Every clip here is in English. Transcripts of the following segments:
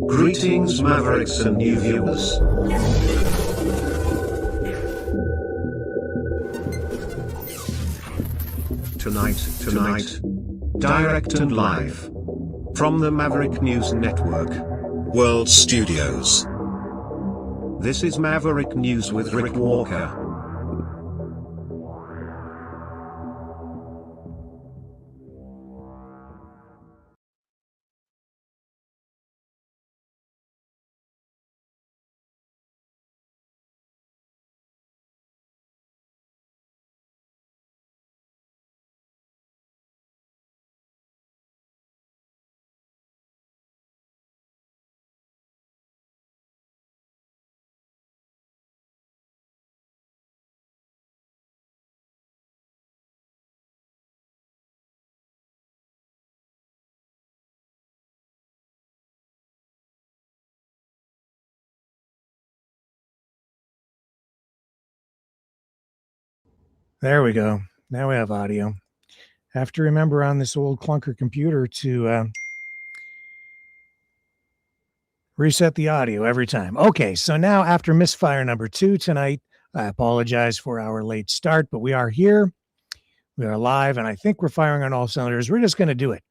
Greetings, Mavericks and new viewers. Tonight, direct and live from the Maverick News Network World Studios. This is Maverick News with Rick Walker. There we go. Now we have audio. Have to remember on this old clunker computer to reset the audio every time. Okay, so now after misfire number 2 tonight, I apologize for our late start, but we are here. We are live, and I think we're firing on all cylinders. We're just going to do it.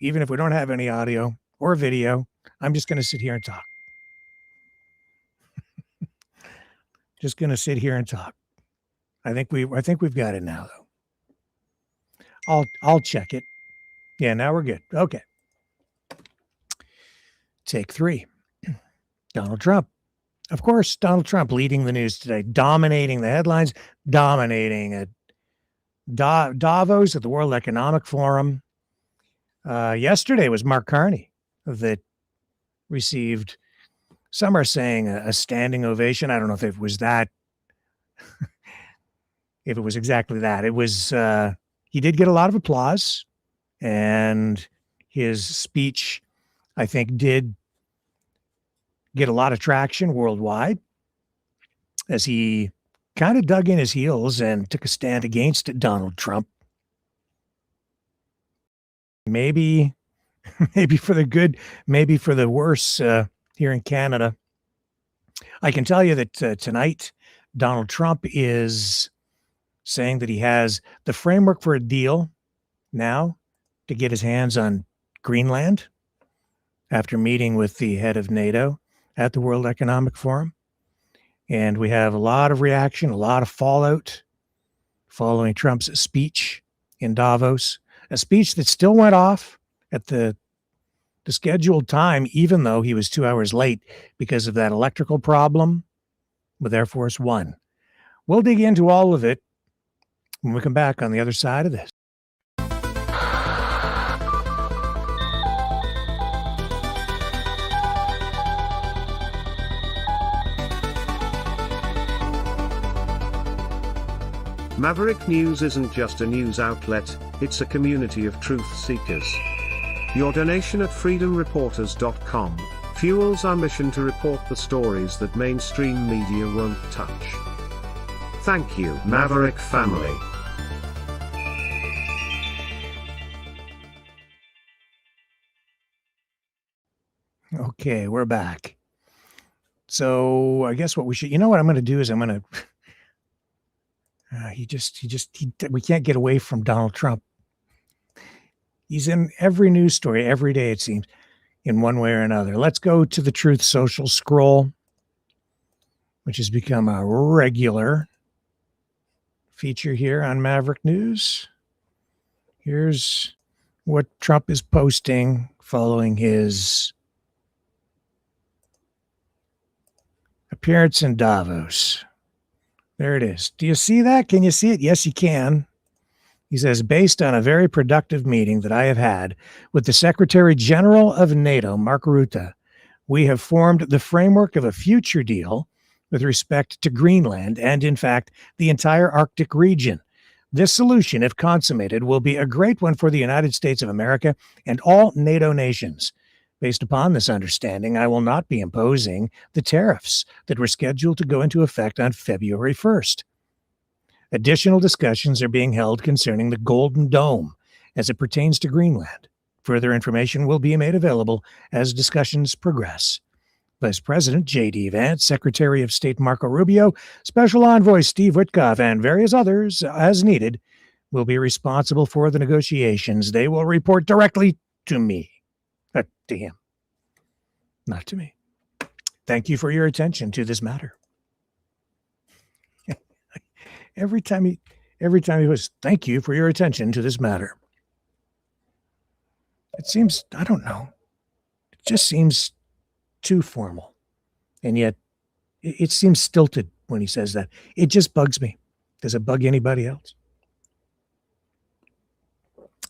Even if we don't have any audio or video, I'm just going to sit here and talk. Just going to sit here and talk. I think we've got it now, though. I'll check it. Yeah, now we're good. Okay. Take 3. Donald Trump. Of course, Donald Trump leading the news today, dominating the headlines, dominating at Davos at the World Economic Forum. Yesterday was Mark Carney that received, some are saying a standing ovation. I don't know if it was that. If it was exactly that. It was, he did get a lot of applause, and his speech, I think, did get a lot of traction worldwide as he kind of dug in his heels and took a stand against Donald Trump. Maybe for the good, maybe for the worse here in Canada. I can tell you that tonight, Donald Trump is saying that he has the framework for a deal now to get his hands on Greenland after meeting with the head of NATO at the World Economic Forum. And we have a lot of reaction, a lot of fallout following Trump's speech in Davos, a speech that still went off at the scheduled time, even though he was 2 hours late because of that electrical problem with Air Force One. We'll dig into all of it when we come back on the other side of this. Maverick News isn't just a news outlet, it's a community of truth seekers. Your donation at freedomreporters.com fuels our mission to report the stories that mainstream media won't touch. Thank you, Maverick family. Okay, we're back. So I guess what we should, you know what I'm going to do is I'm going to, we can't get away from Donald Trump. He's in every news story every day, it seems, in one way or another. Let's go to the Truth Social scroll, which has become a regular feature here on Maverick News. Here's what Trump is posting following his appearance in Davos. There it is. Do you see that? Can you see it? Yes, you can. He says, based on a very productive meeting that I have had with the Secretary General of NATO, Mark Rutte, we have formed the framework of a future deal with respect to Greenland and, in fact, the entire Arctic region. This solution, if consummated, will be a great one for the United States of America and all NATO nations. Based upon this understanding, I will not be imposing the tariffs that were scheduled to go into effect on February 1st. Additional discussions are being held concerning the Golden Dome as it pertains to Greenland. Further information will be made available as discussions progress. Vice President J.D. Vance, Secretary of State Marco Rubio, Special Envoy Steve Witkoff, and various others, as needed, will be responsible for the negotiations. They will report directly to me, to him, not to me. Thank you for your attention to this matter. Every time he was, thank you for your attention to this matter. It seems, I don't know, it just seems too formal. And yet it seems stilted when he says that. It just bugs me. Does it bug anybody else?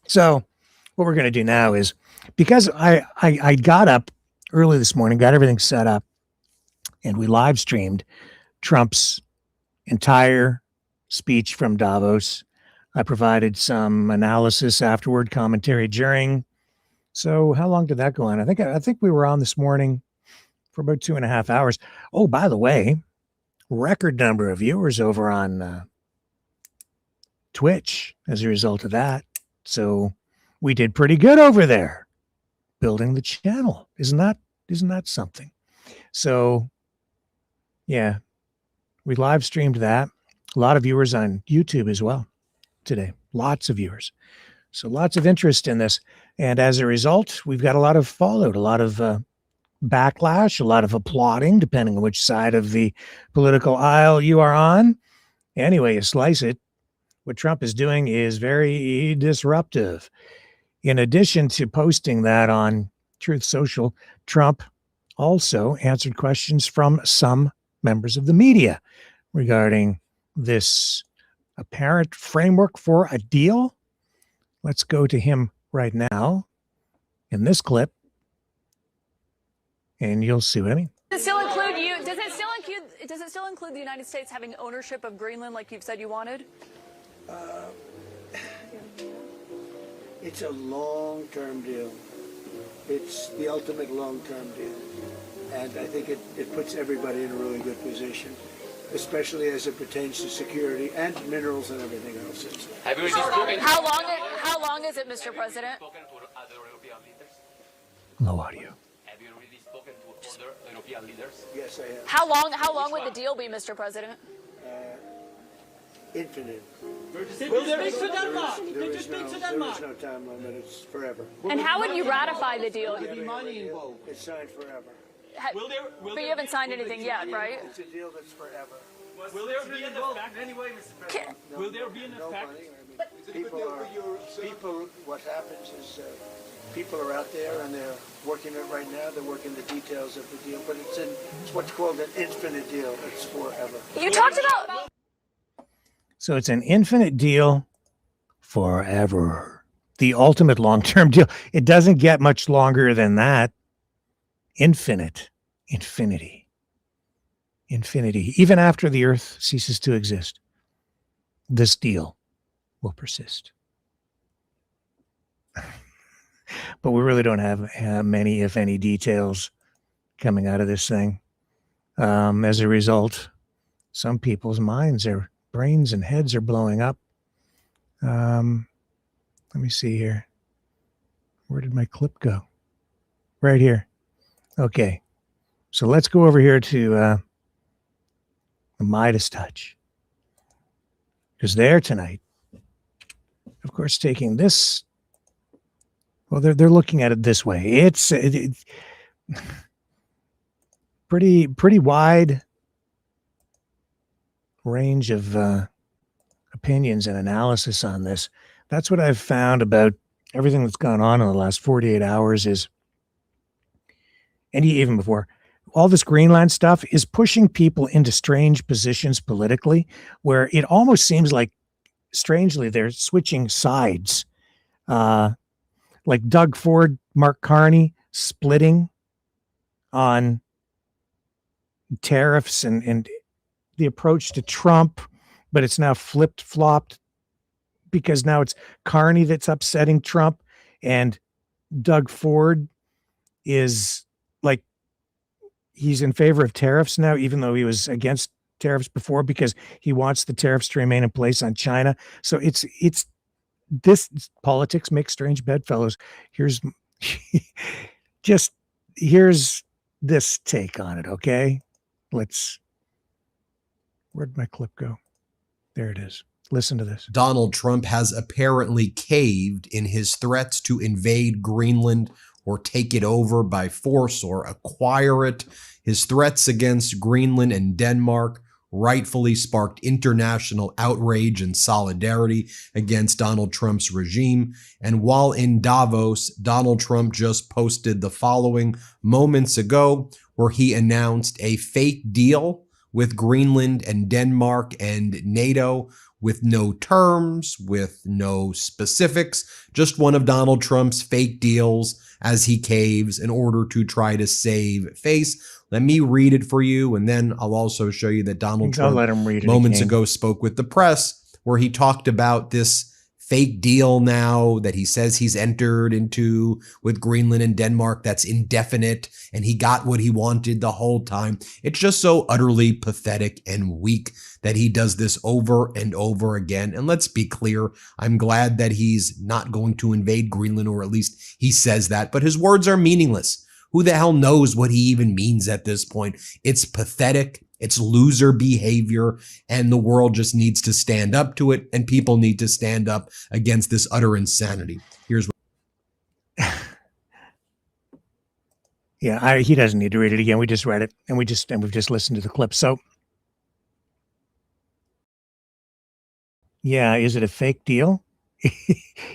So what we're going to do now is, because I got up early this morning, got everything set up, and we live streamed Trump's entire speech from Davos. I provided some analysis afterward, commentary during. So how long did that go on? I think we were on this morning for about 2.5 hours. Oh, by the way, record number of viewers over on Twitch as a result of that. So we did pretty good over there building the channel. Isn't that something? So yeah, we live streamed that. A lot of viewers on YouTube as well today. Lots of viewers. So lots of interest in this. And as a result, we've got a lot of fallout, a lot of backlash, a lot of applauding, depending on which side of the political aisle you are on. Anyway, you slice it. What Trump is doing is very disruptive. In addition to posting that on Truth Social, Trump also answered questions from some members of the media regarding this apparent framework for a deal. Let's go to him right now in this clip, and you'll see what I mean. Does it still include you? Does it still include the United States having ownership of Greenland like you've said you wanted? It's a long-term deal. It's the ultimate long-term deal. And I think it puts everybody in a really good position, especially as it pertains to security and minerals and everything else. Have you how long is it, Mr. President? Low audio. Have you really spoken to other European leaders? Yes, I have. How long would the deal be, Mr. President? Infinite. Will there speak to Denmark? There is no time limit. It's forever. And how would you ratify the deal? It's signed forever. But you haven't signed anything yet, right? It's a deal that's forever. Will there be an effect anyway, Mr. President? Will there be an effect? What happens is people are out there and they're working it right now. They're working the details of the deal, but it's what's called an infinite deal. It's forever. You talked about... So it's an infinite deal forever. The ultimate long-term deal. It doesn't get much longer than that. Infinite. Infinity. Infinity. Even after the earth ceases to exist, this deal will persist. But we really don't have many, if any, details coming out of this thing. As a result, some people's brains and heads are blowing up. Let me see here. Where did my clip go? Right here. Okay. So let's go over here to the Midas touch. Because they're tonight, of course, taking this. Well, they're looking at it this way. It's pretty wide range of opinions and analysis on this. That's what I've found about everything that's gone on in the last 48 hours is, and even before, all this Greenland stuff is pushing people into strange positions politically, where it almost seems like, strangely, they're switching sides. Like Doug Ford, Mark Carney splitting on tariffs and the approach to Trump, but it's now flipped-flopped because now it's Carney that's upsetting Trump, and Doug Ford is like, he's in favor of tariffs now, even though he was against tariffs before because he wants the tariffs to remain in place on China. So it's this politics makes strange bedfellows. Here's here's this take on it. Okay. Where'd my clip go? There it is. Listen to this. Donald Trump has apparently caved in his threats to invade Greenland or take it over by force or acquire it. His threats against Greenland and Denmark rightfully sparked international outrage and solidarity against Donald Trump's regime. And while in Davos, Donald Trump just posted the following moments ago, where he announced a fake deal with Greenland and Denmark and NATO, with no terms, with no specifics, just one of Donald Trump's fake deals as he caves in order to try to save face. Let me read it for you, and then I'll also show you that Donald Trump moments ago spoke with the press, where he talked about this fake deal now that he says he's entered into with Greenland and Denmark that's indefinite, and he got what he wanted the whole time. It's just so utterly pathetic and weak that he does this over and over again. And let's be clear, I'm glad that he's not going to invade Greenland, or at least he says that, but his words are meaningless. Who the hell knows what he even means at this point? It's pathetic. It's loser behavior, and the world just needs to stand up to it, and people need to stand up against this utter insanity. Here's what. Yeah, he doesn't need to read it again. We just read it, and we've just listened to the clip. So, yeah, is it a fake deal?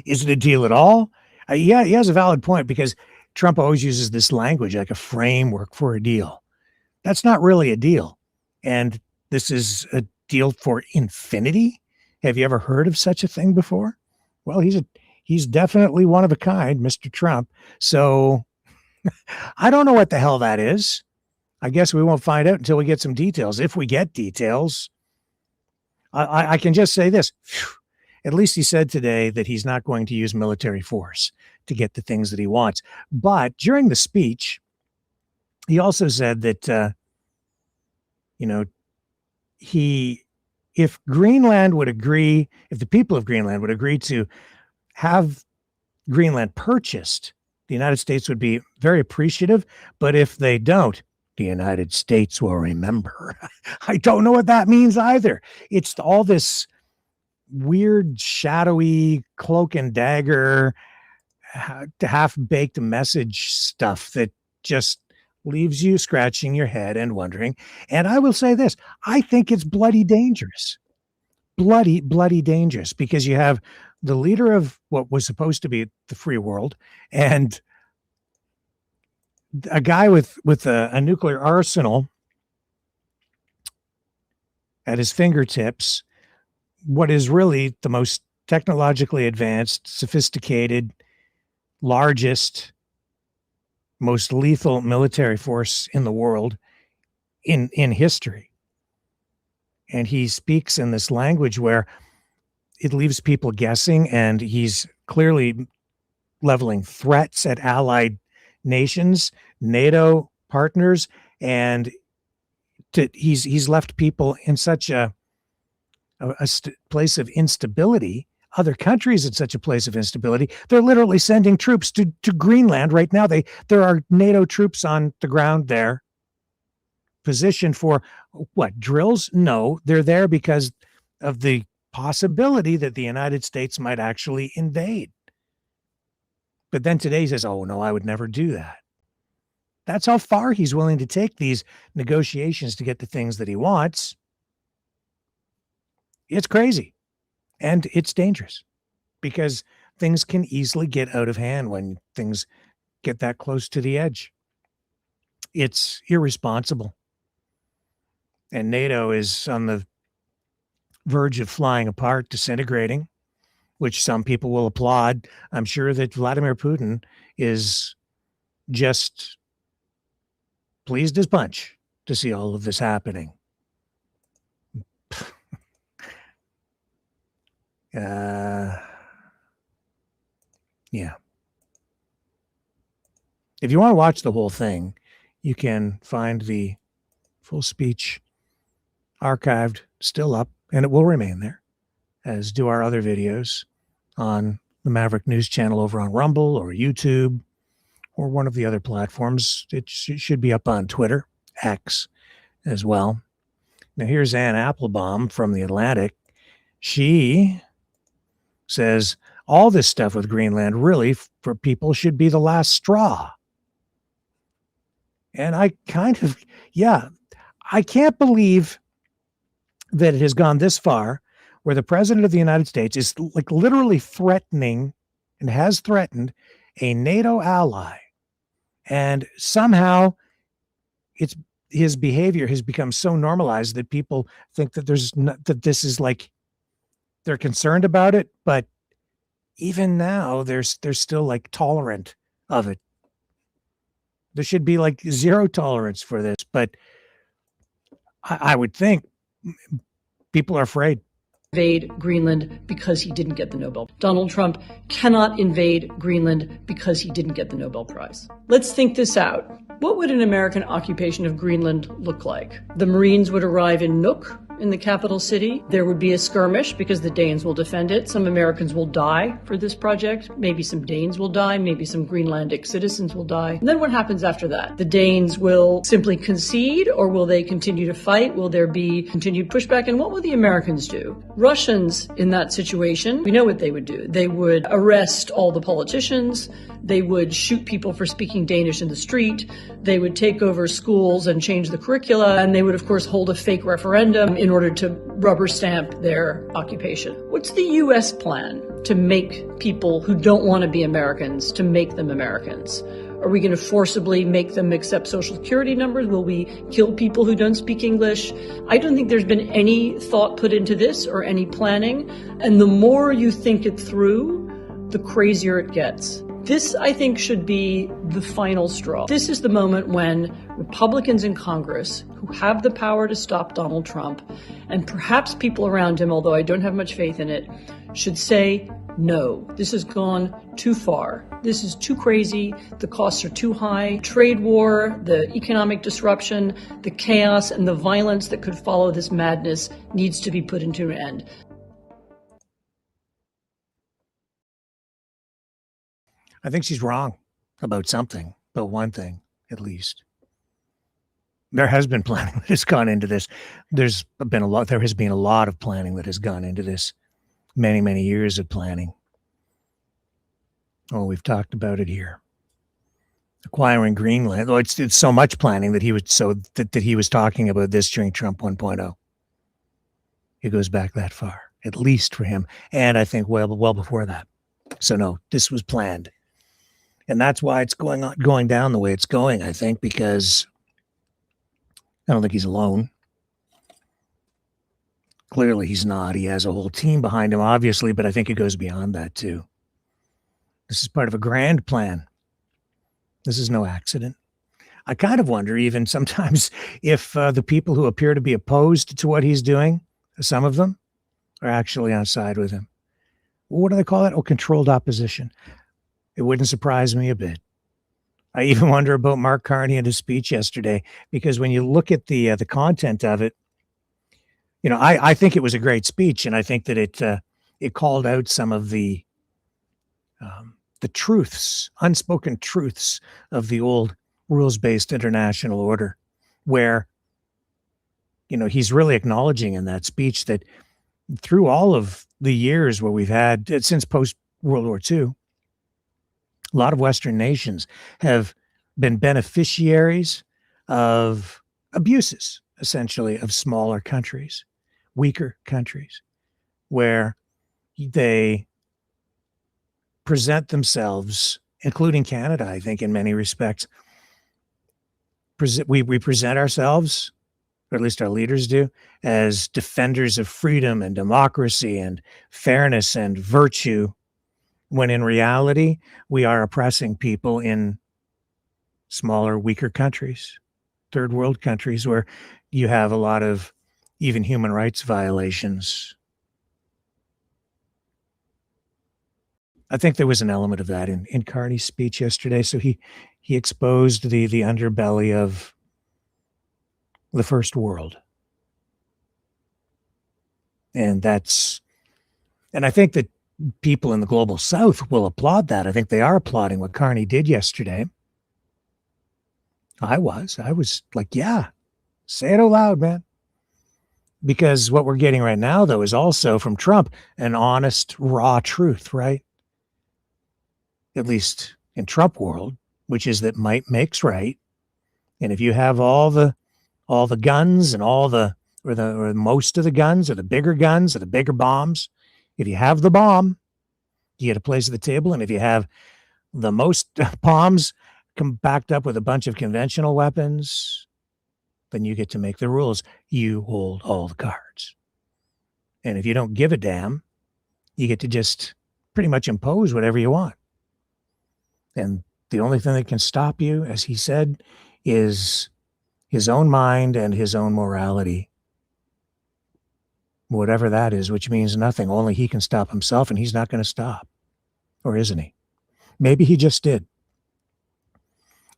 Is it a deal at all? Yeah, he has a valid point, because Trump always uses this language like a framework for a deal. That's not really a deal. And this is a deal for infinity. Have you ever heard of such a thing before? Well, he's definitely one of a kind, Mr. Trump. So I don't know what the hell that is. I guess we won't find out until we get some details. If we get details, I can just say this. At least he said today that he's not going to use military force to get the things that he wants. But during the speech, he also said that, if Greenland would agree, if the people of Greenland would agree to have Greenland purchased, the United States would be very appreciative. But if they don't, the United States will remember. I don't know what that means either. It's all this weird, shadowy, cloak and dagger, half-baked message stuff that just leaves you scratching your head and wondering. And I will say this, I think it's bloody dangerous. Bloody dangerous, because you have the leader of what was supposed to be the free world and a guy with a nuclear arsenal at his fingertips, what is really the most technologically advanced, sophisticated, largest, most lethal military force in the world in history. And he speaks in this language where it leaves people guessing, and he's clearly leveling threats at allied nations, NATO partners, and he's left people in such a place of instability. Other countries in such a place of instability. They're literally sending troops to Greenland right now. There are NATO troops on the ground there, positioned for what, drills? No, they're there because of the possibility that the United States might actually invade. But then today he says, oh no, I would never do that. That's how far he's willing to take these negotiations to get the things that he wants. It's crazy. And it's dangerous, because things can easily get out of hand when things get that close to the edge. It's irresponsible. And NATO is on the verge of flying apart, disintegrating, which some people will applaud. I'm sure that Vladimir Putin is just pleased as punch to see all of this happening. Yeah. If you want to watch the whole thing, you can find the full speech archived, still up, and it will remain there, as do our other videos. on the Maverick News channel over on Rumble or YouTube or one of the other platforms. It should be up on Twitter, X as well. Now, here's Ann Applebaum from The Atlantic. She says all this stuff with Greenland really for people should be the last straw. And I kind of, I can't believe that it has gone this far where the president of the United States is like literally threatening and has threatened a NATO ally. And somehow his behavior has become so normalized that people think that that this is like, they're concerned about it, but even now they're still like tolerant of it. There should be like zero tolerance for this, but I would think people are afraid. Invade Greenland because he didn't get the Nobel. Donald Trump cannot invade Greenland because he didn't get the Nobel Prize. Let's think this out. What would an American occupation of Greenland look like? The Marines would arrive in Nuuk, in the capital city. There would be a skirmish because the Danes will defend it. Some Americans will die for this project. Maybe some Danes will die. Maybe some Greenlandic citizens will die. And then what happens after that? The Danes will simply concede, or will they continue to fight? Will there be continued pushback? And what will the Americans do? Russians in that situation, we know what they would do. They would arrest all the politicians. They would shoot people for speaking Danish in the street. They would take over schools and change the curricula. And they would, of course, hold a fake referendum in order to rubber stamp their occupation. What's the U.S. plan to make people who don't want to be Americans, to make them Americans? Are we going to forcibly make them accept Social Security numbers? Will we kill people who don't speak English? I don't think there's been any thought put into this or any planning. And the more you think it through, the crazier it gets. This, I think, should be the final straw. This is the moment when Republicans in Congress, who have the power to stop Donald Trump, and perhaps people around him, although I don't have much faith in it, should say, no, this has gone too far. This is too crazy. The costs are too high. Trade war, the economic disruption, the chaos, and the violence that could follow this madness needs to be put into an end. I think she's wrong about something, but one thing at least. There has been planning that has gone into this. There has been a lot of planning that has gone into this. Many, many years of planning. Oh, we've talked about it here. Acquiring Greenland. Oh, it's so much planning that he was talking about this during Trump 1.0. It goes back that far, at least for him, and I think well before that. So no, this was planned. And that's why it's going down the way it's going, I think, because I don't think he's alone. Clearly he's not. He has a whole team behind him, obviously, but I think it goes beyond that too. This is part of a grand plan. This is no accident. I kind of wonder even sometimes if the people who appear to be opposed to what he's doing, some of them, are actually on side with him. What do they call that? Oh, controlled opposition. It wouldn't surprise me a bit. I even wonder about Mark Carney and his speech yesterday, because when you look at the content of it, you know, I think it was a great speech, and I think that it called out some of the truths, unspoken truths of the old rules-based international order, where, you know, he's really acknowledging in that speech that through all of the years where we've had since post-World War II, a lot of Western nations have been beneficiaries of abuses, essentially, of smaller countries, weaker countries, where they present themselves, including Canada, I think, in many respects. We present ourselves, or at least our leaders do, as defenders of freedom and democracy and fairness and virtue, when in reality, we are oppressing people in smaller, weaker countries, third world countries, where you have a lot of even human rights violations. I think there was an element of that in Carney's speech yesterday. So he exposed the underbelly of the first world. And I think that people in the global south will applaud that. I think they are applauding what Carney did yesterday. I was like, yeah, say it out loud, man. Because what we're getting right now, though, is also from Trump an honest, raw truth, right? At least in Trump world, which is that might makes right. And if you have all the guns and or most of the guns or the bigger bombs, if you have the bomb, you get a place at the table. And if you have the most bombs backed up with a bunch of conventional weapons, then you get to make the rules. You hold all the cards. And if you don't give a damn, you get to just pretty much impose whatever you want. And the only thing that can stop you, as he said, is his own mind and his own morality. Whatever that is, which means nothing. Only he can stop himself, and he's not going to stop. Or isn't he? Maybe he just did.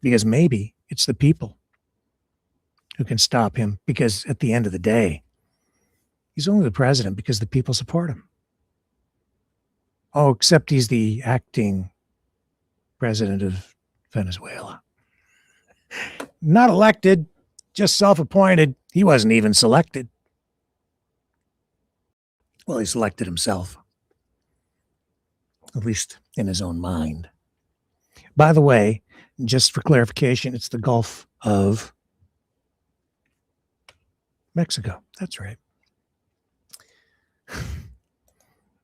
Because maybe it's the people who can stop him, because at the end of the day, he's only the president because the people support him. Oh, except he's the acting president of Venezuela. Not elected, just self-appointed. He wasn't even selected. Well, he selected himself, at least in his own mind. By the way, just for clarification, it's the Gulf of Mexico. That's right.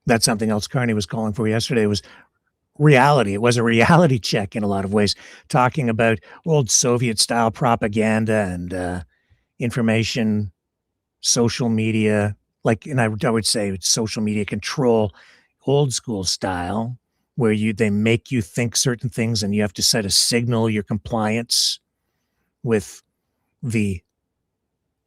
That's something else Carney was calling for yesterday, was reality. It was a reality check in a lot of ways, talking about old Soviet-style propaganda and information, social media, and I would say it's social media control, old school style, where they make you think certain things and you have to set a signal your compliance with the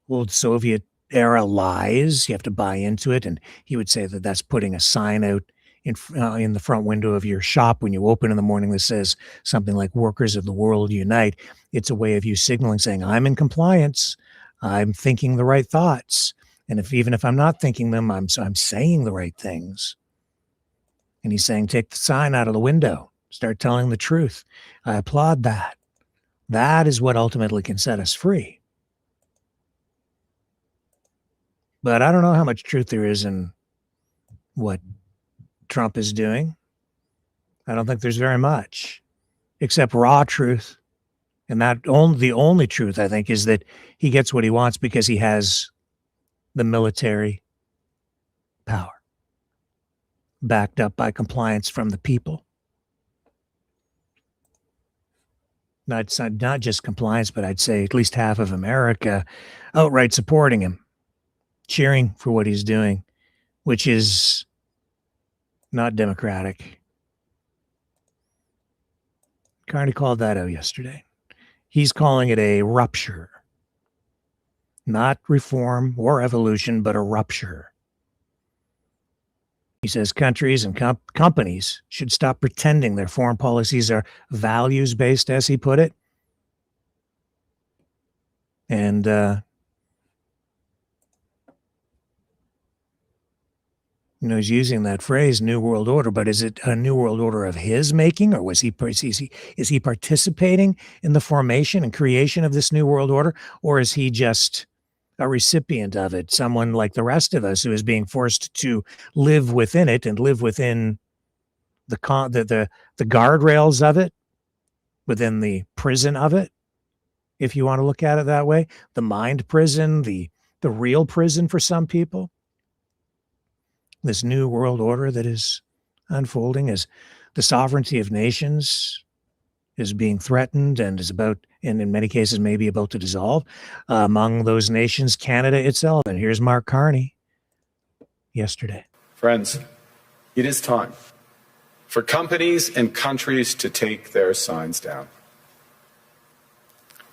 old Soviet era lies. You have to buy into it. And he would say that that's putting a sign out in the front window of your shop when you open in the morning that says something like "Workers of the World Unite." It's a way of you signaling, saying, I'm in compliance. I'm thinking the right thoughts. And even if I'm not thinking them, I'm saying the right things. And he's saying, take the sign out of the window. Start telling the truth. I applaud that. That is what ultimately can set us free. But I don't know how much truth there is in what Trump is doing. I don't think there's very much, except raw truth. And the only truth, I think, is that he gets what he wants because he has the military power, backed up by compliance from the people. Not just compliance, but I'd say at least half of America outright supporting him, cheering for what he's doing, which is not democratic. Carney called that out yesterday. He's calling it a rupture. Not reform or evolution, but a rupture. He says countries and companies should stop pretending their foreign policies are values-based, as he put it. And he's using that phrase, New World Order, but is it a New World Order of his making, or is he participating in the formation and creation of this New World Order, or is he just a recipient of it, someone like the rest of us who is being forced to live within it and live within the guardrails of it, within the prison of it, if you want to look at it that way, the mind prison, the real prison for some people. This new world order that is unfolding as the sovereignty of nations is being threatened and is about, and in many cases, maybe about to dissolve. Among those nations, Canada itself. And here's Mark Carney yesterday. Friends, it is time for companies and countries to take their signs down.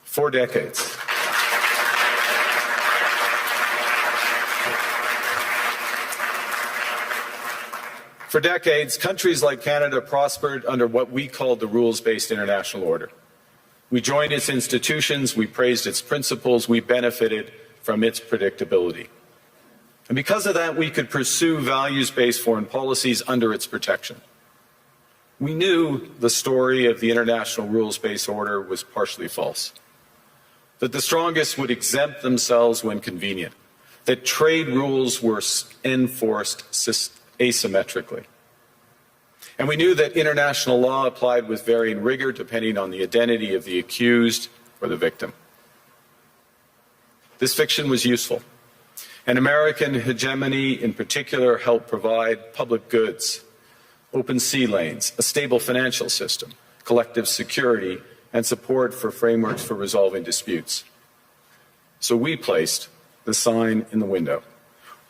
For decades, countries like Canada prospered under what we called the rules-based international order. We joined its institutions, we praised its principles, we benefited from its predictability. And because of that, we could pursue values-based foreign policies under its protection. We knew the story of the international rules-based order was partially false, that the strongest would exempt themselves when convenient, that trade rules were enforced asymmetrically. And we knew that international law applied with varying rigor depending on the identity of the accused or the victim. This fiction was useful, and American hegemony in particular helped provide public goods, open sea lanes, a stable financial system, collective security, and support for frameworks for resolving disputes. So we placed the sign in the window.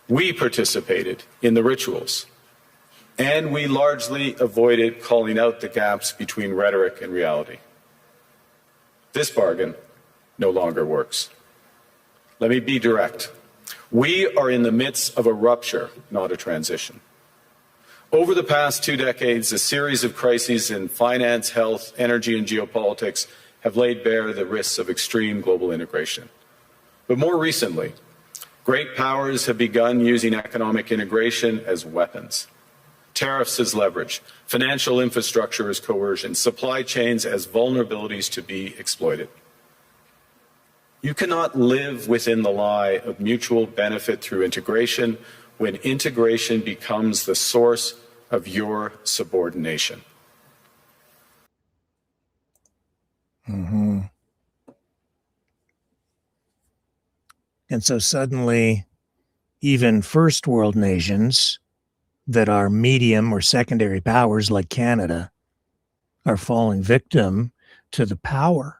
We participated in the rituals, and we largely avoided calling out the gaps between rhetoric and reality. This bargain no longer works. Let me be direct. We are in the midst of a rupture, not a transition. Over the past 2 decades, a series of crises in finance, health, energy, and geopolitics have laid bare the risks of extreme global integration. But more recently, great powers have begun using economic integration as weapons. Tariffs as leverage, financial infrastructure as coercion, supply chains as vulnerabilities to be exploited. You cannot live within the lie of mutual benefit through integration when integration becomes the source of your subordination. Mm-hmm. And so suddenly, even first world nations that are medium or secondary powers like Canada are falling victim to the power,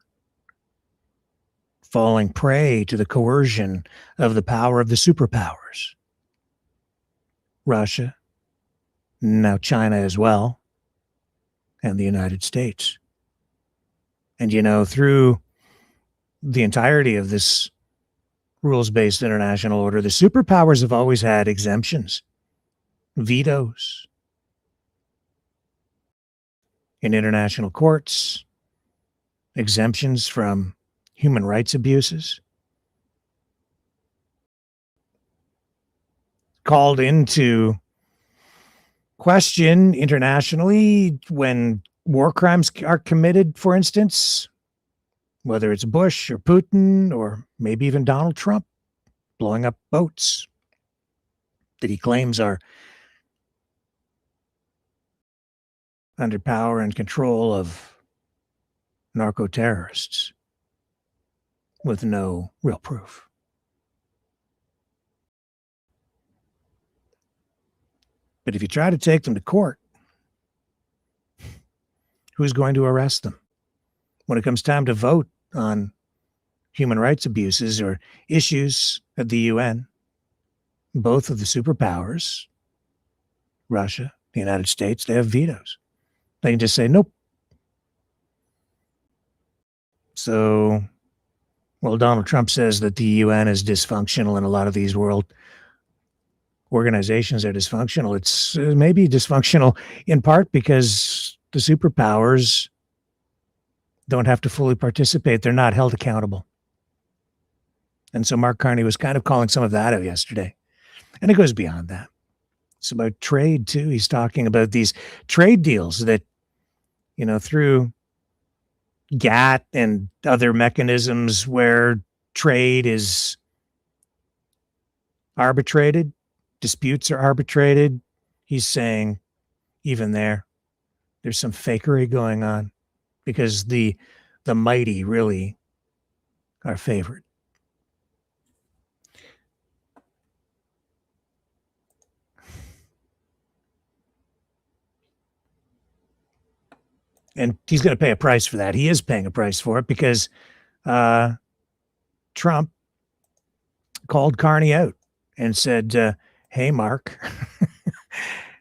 falling prey to the coercion of the power of the superpowers. Russia, now China as well, and the United States. And, you know, through the entirety of this rules-based international order, the superpowers have always had exemptions, vetoes in international courts, exemptions from human rights abuses, called into question internationally when war crimes are committed, for instance, whether it's Bush or Putin or maybe even Donald Trump blowing up boats that he claims are under power and control of narco-terrorists with no real proof. But if you try to take them to court, who's going to arrest them? When it comes time to vote on human rights abuses or issues at the UN, both of the superpowers, Russia, the United States, they have vetoes. They can just say, nope. So, well, Donald Trump says that the UN is dysfunctional and a lot of these world organizations are dysfunctional. It's maybe dysfunctional in part because the superpowers don't have to fully participate. They're not held accountable. And so Mark Carney was kind of calling some of that out yesterday. And it goes beyond that. It's about trade, too. He's talking about these trade deals that, you know, through GATT and other mechanisms where trade is arbitrated, disputes are arbitrated. He's saying even there's some fakery going on because the mighty really are favored. And he's going to pay a price for that. He is paying a price for it because Trump called Carney out and said, hey, Mark,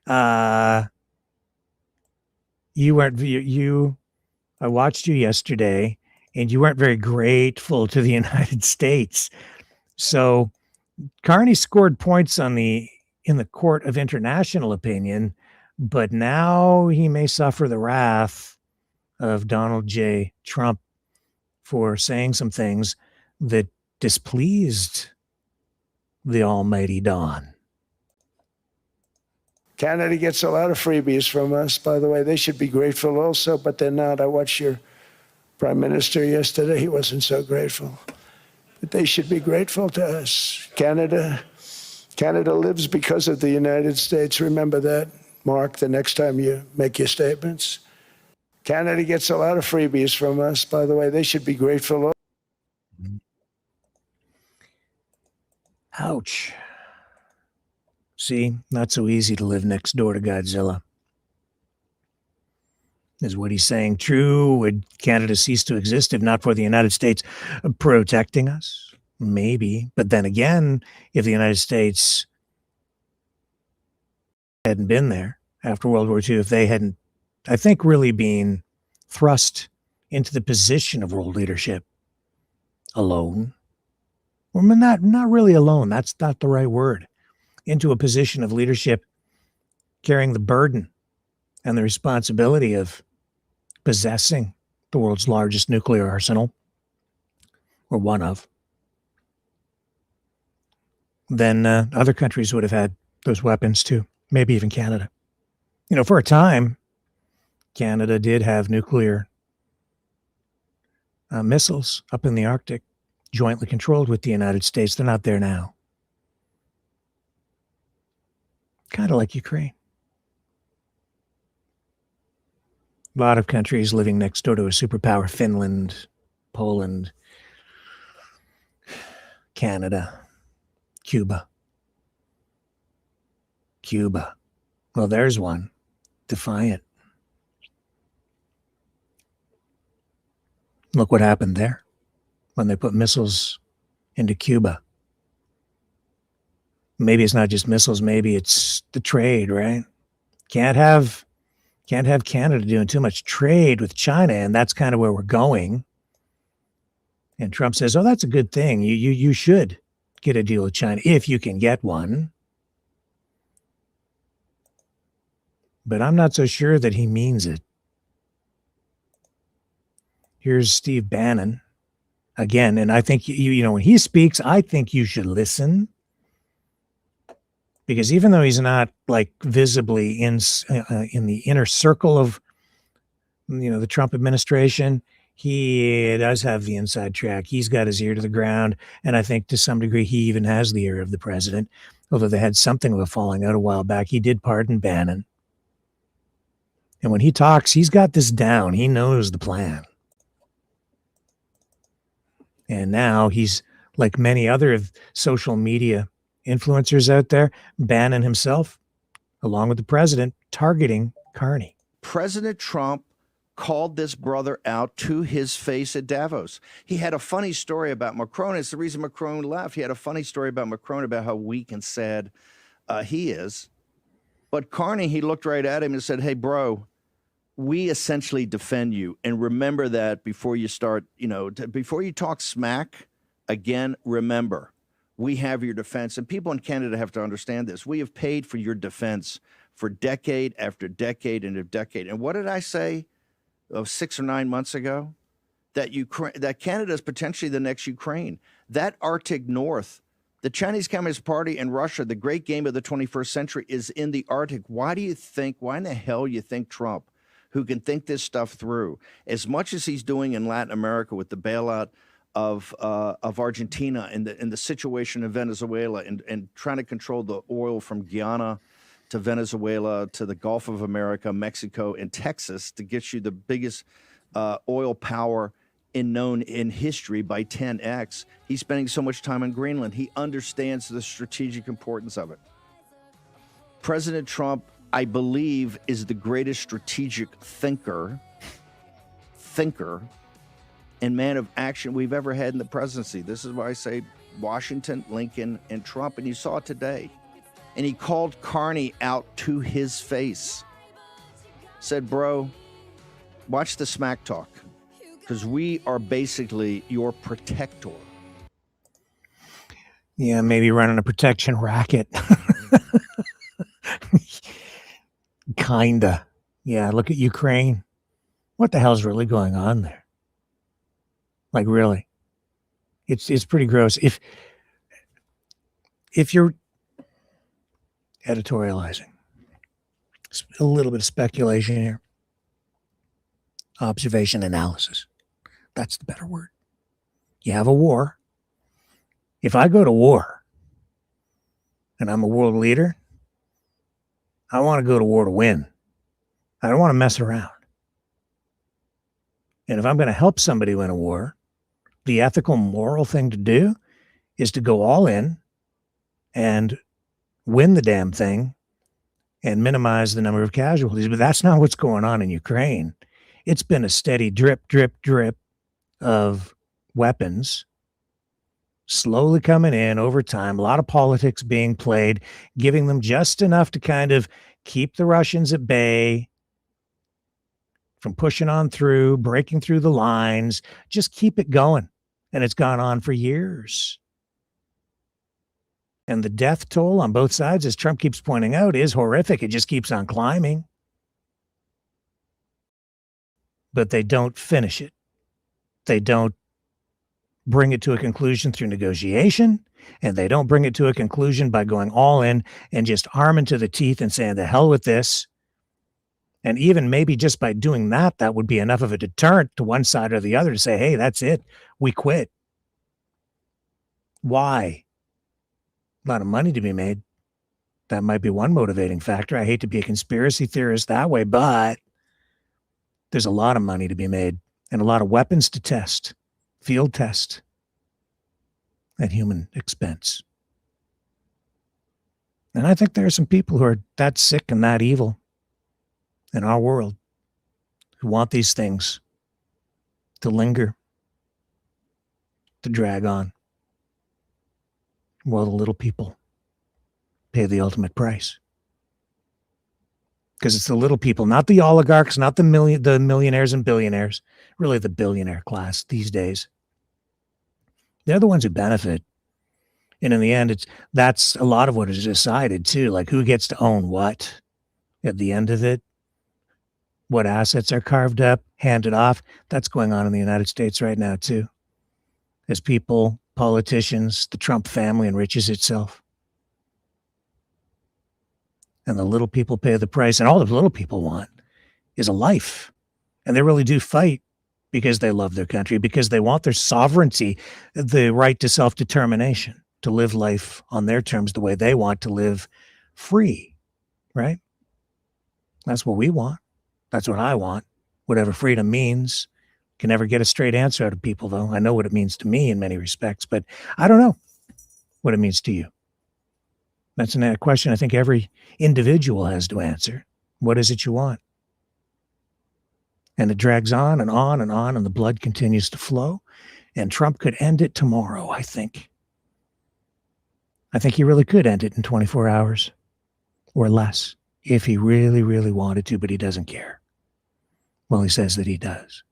I watched you yesterday and you weren't very grateful to the United States. So Carney scored points in the court of international opinion, but now he may suffer the wrath of Donald J. Trump for saying some things that displeased the almighty Don. Canada gets a lot of freebies from us, by the way. They should be grateful also, but they're not. I watched your prime minister yesterday. He wasn't so grateful. But they should be grateful to us. Canada lives because of the United States. Remember that, Mark, the next time you make your statements. Canada gets a lot of freebies from us, by the way. They should be grateful. Ouch. See, not so easy to live next door to Godzilla. Is what he's saying true? Would Canada cease to exist if not for the United States protecting us? Maybe. But then again, if the United States hadn't been there after World War II, if they hadn't, I think, really been thrust into the position of world leadership alone, or not really alone, that's not the right word, into a position of leadership carrying the burden and the responsibility of possessing the world's largest nuclear arsenal, or one of, then other countries would have had those weapons too, maybe even Canada. You know, for a time, Canada did have nuclear missiles up in the Arctic, jointly controlled with the United States. They're not there now. Kind of like Ukraine. A lot of countries living next door to a superpower: Finland, Poland, Canada, Cuba. Well, there's one. Defiant. Look what happened there when they put missiles into Cuba. Maybe it's not just missiles, maybe it's the trade, right? Can't have Canada doing too much trade with China, and that's kind of where we're going. And Trump says, "Oh, that's a good thing. You should get a deal with China if you can get one." But I'm not so sure that he means it. Here's Steve Bannon again, and I think you know when he speaks, I think you should listen, because even though he's not like visibly in the inner circle of the Trump administration, he does have the inside track. He's got his ear to the ground, and I think to some degree he even has the ear of the president. Although they had something of a falling out a while back, he did pardon Bannon, and when he talks, he's got this down. He knows the plan. And now he's like many other social media influencers out there, Bannon himself, along with the president, targeting Carney. President Trump called this brother out to his face at Davos. He had a funny story about Macron. It's the reason Macron left. He had a funny story about Macron, about how weak and sad he is. But Carney, he looked right at him and said, "Hey, bro, we essentially defend you. And remember that before you start, before you talk smack, again, remember, we have your defense." And people in Canada have to understand this. We have paid for your defense for decade after decade and a decade. And what did I say 6 or 9 months ago? That Canada is potentially the next Ukraine. That Arctic North, the Chinese Communist Party and Russia, the great game of the 21st century is in the Arctic. Why in the hell you think Trump, who can think this stuff through, as much as he's doing in Latin America with the bailout of Argentina and the situation in Venezuela and trying to control the oil from Guyana to Venezuela to the Gulf of America, Mexico, and Texas to get you the biggest oil power known in history by 10x. He's spending so much time in Greenland. He understands the strategic importance of it. President Trump, I believe, is the greatest strategic thinker and man of action we've ever had in the presidency. This is why I say Washington, Lincoln, and Trump. And you saw it today. And he called Carney out to his face. Said, "Bro, watch the smack talk, because we are basically your protector." Yeah, maybe running a protection racket. Kinda. Yeah, look at Ukraine. What the hell's really going on there? Like, really? It's pretty gross. if you're editorializing, a little bit of speculation here, observation, analysis. That's the better word. You have a war. If I go to war and I'm a world leader, I want to go to war to win. I don't want to mess around. And if I'm going to help somebody win a war, the ethical, moral thing to do is to go all in and win the damn thing and minimize the number of casualties. But that's not what's going on in Ukraine. It's been a steady drip, drip, drip of weapons slowly coming in over time. A lot of politics being played, giving them just enough to kind of keep the Russians at bay from pushing on through, breaking through the lines. Just keep it going. And it's gone on for years. And the death toll on both sides, as Trump keeps pointing out, is horrific. It just keeps on climbing. But they don't finish it. They don't bring it to a conclusion through negotiation, and they don't bring it to a conclusion by going all in and just arming to the teeth and saying, the hell with this. And even maybe just by doing that, that would be enough of a deterrent to one side or the other to say, hey, that's it. We quit. Why? A lot of money to be made. That might be one motivating factor. I hate to be a conspiracy theorist that way, but there's a lot of money to be made and a lot of weapons to test, field test, at human expense. And I think there are some people who are that sick and that evil in our world who want these things to linger, to drag on, while the little people pay the ultimate price. Because it's the little people, not the oligarchs, not the millionaires and billionaires, really the billionaire class these days. They're the ones who benefit. And in the end, that's a lot of what is decided too, like who gets to own what at the end of it, what assets are carved up, handed off. That's going on in the United States right now too. As people, politicians, the Trump family enriches itself. And the little people pay the price. And all the little people want is a life. And they really do fight because they love their country, because they want their sovereignty, the right to self-determination, to live life on their terms the way they want to live, free, right? That's what we want. That's what I want. Whatever freedom means. Can never get a straight answer out of people, though. I know what it means to me in many respects, but I don't know what it means to you. That's a question I think every individual has to answer. What is it you want? And it drags on and on and on, and the blood continues to flow. And Trump could end it tomorrow, I think. I think he really could end it in 24 hours or less if he really, really wanted to, but he doesn't care. Well, he says that he does.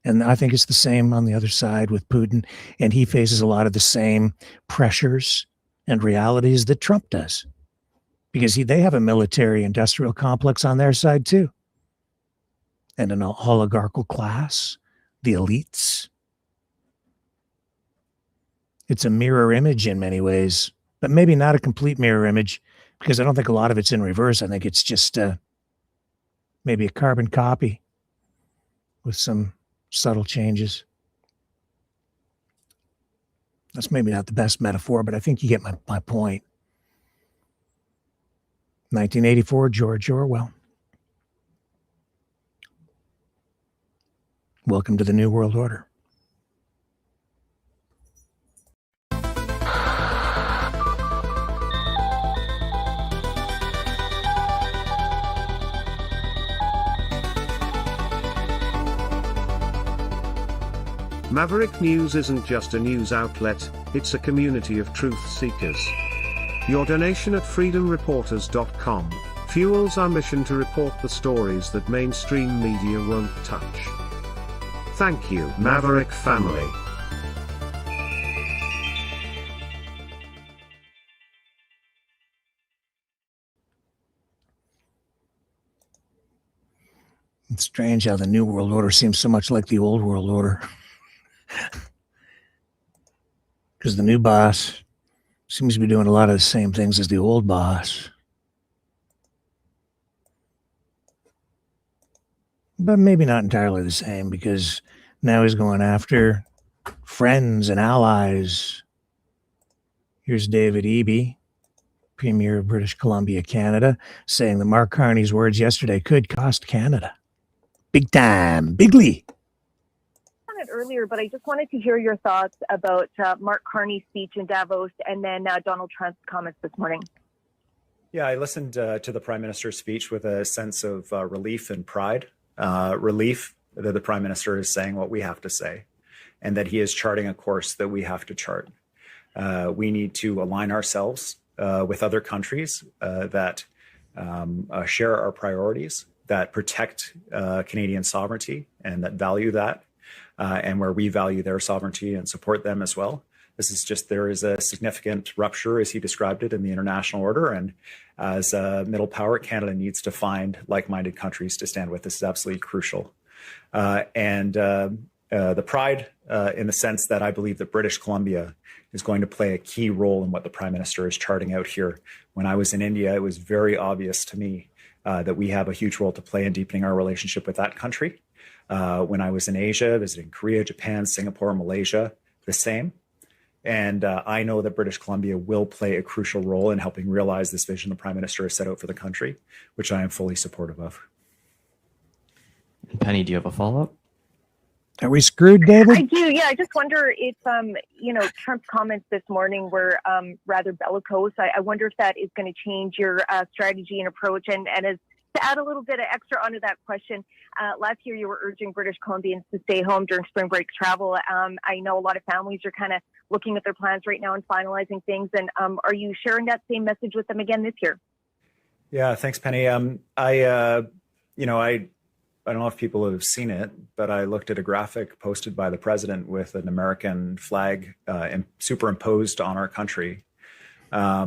And I think it's the same on the other side with Putin. And he faces a lot of the same pressures and realities that Trump does. Because they have a military industrial complex on their side too. And an oligarchical class, the elites. It's a mirror image in many ways, but maybe not a complete mirror image, because I don't think a lot of it's in reverse. I think it's just maybe a carbon copy with some subtle changes. That's maybe not the best metaphor, but I think you get my point. 1984, George Orwell. Welcome to the New World Order. Maverick News isn't just a news outlet, it's a community of truth seekers. Your donation at freedomreporters.com fuels our mission to report the stories that mainstream media won't touch. Thank you, Maverick family. It's strange how the New World Order seems so much like the Old World Order. Because the new boss Seems to be doing a lot of the same things as the old boss. But maybe not entirely the same, because now he's going after friends and allies. Here's David Eby, Premier of British Columbia, Canada, saying that Mark Carney's words yesterday could cost Canada. Big time, bigly. On it earlier, but I just wanted to hear your thoughts about Mark Carney's speech in Davos and then Donald Trump's comments this morning. Yeah, I listened to the Prime Minister's speech with a sense of relief and pride. Relief that the Prime Minister is saying what we have to say, and that he is charting a course that we have to chart. We need to align ourselves with other countries that share our priorities, that protect Canadian sovereignty and that value that, and where we value their sovereignty and support them as well. This is just, there is a significant rupture, as he described it, in the international order. And as a middle power, Canada needs to find like-minded countries to stand with. This is absolutely crucial. The pride in the sense that I believe that British Columbia is going to play a key role in what the Prime Minister is charting out here. When I was in India, it was very obvious to me that we have a huge role to play in deepening our relationship with that country. When I was in Asia, visiting Korea, Japan, Singapore, Malaysia, the same. And I know that British Columbia will play a crucial role in helping realize this vision the Prime Minister has set out for the country, which I am fully supportive of. Penny, do you have a follow-up? Are we screwed, David? I do, yeah. I just wonder if, Trump's comments this morning were rather bellicose. I wonder if that is going to change your strategy and approach. And as to add a little bit of extra onto that question, last year you were urging British Columbians to stay home during spring break travel. I know a lot of families are kind of looking at their plans right now and finalizing things. And are you sharing that same message with them again this year? Yeah, thanks, Penny. I don't know if people have seen it, but I looked at a graphic posted by the president with an American flag superimposed on our country. I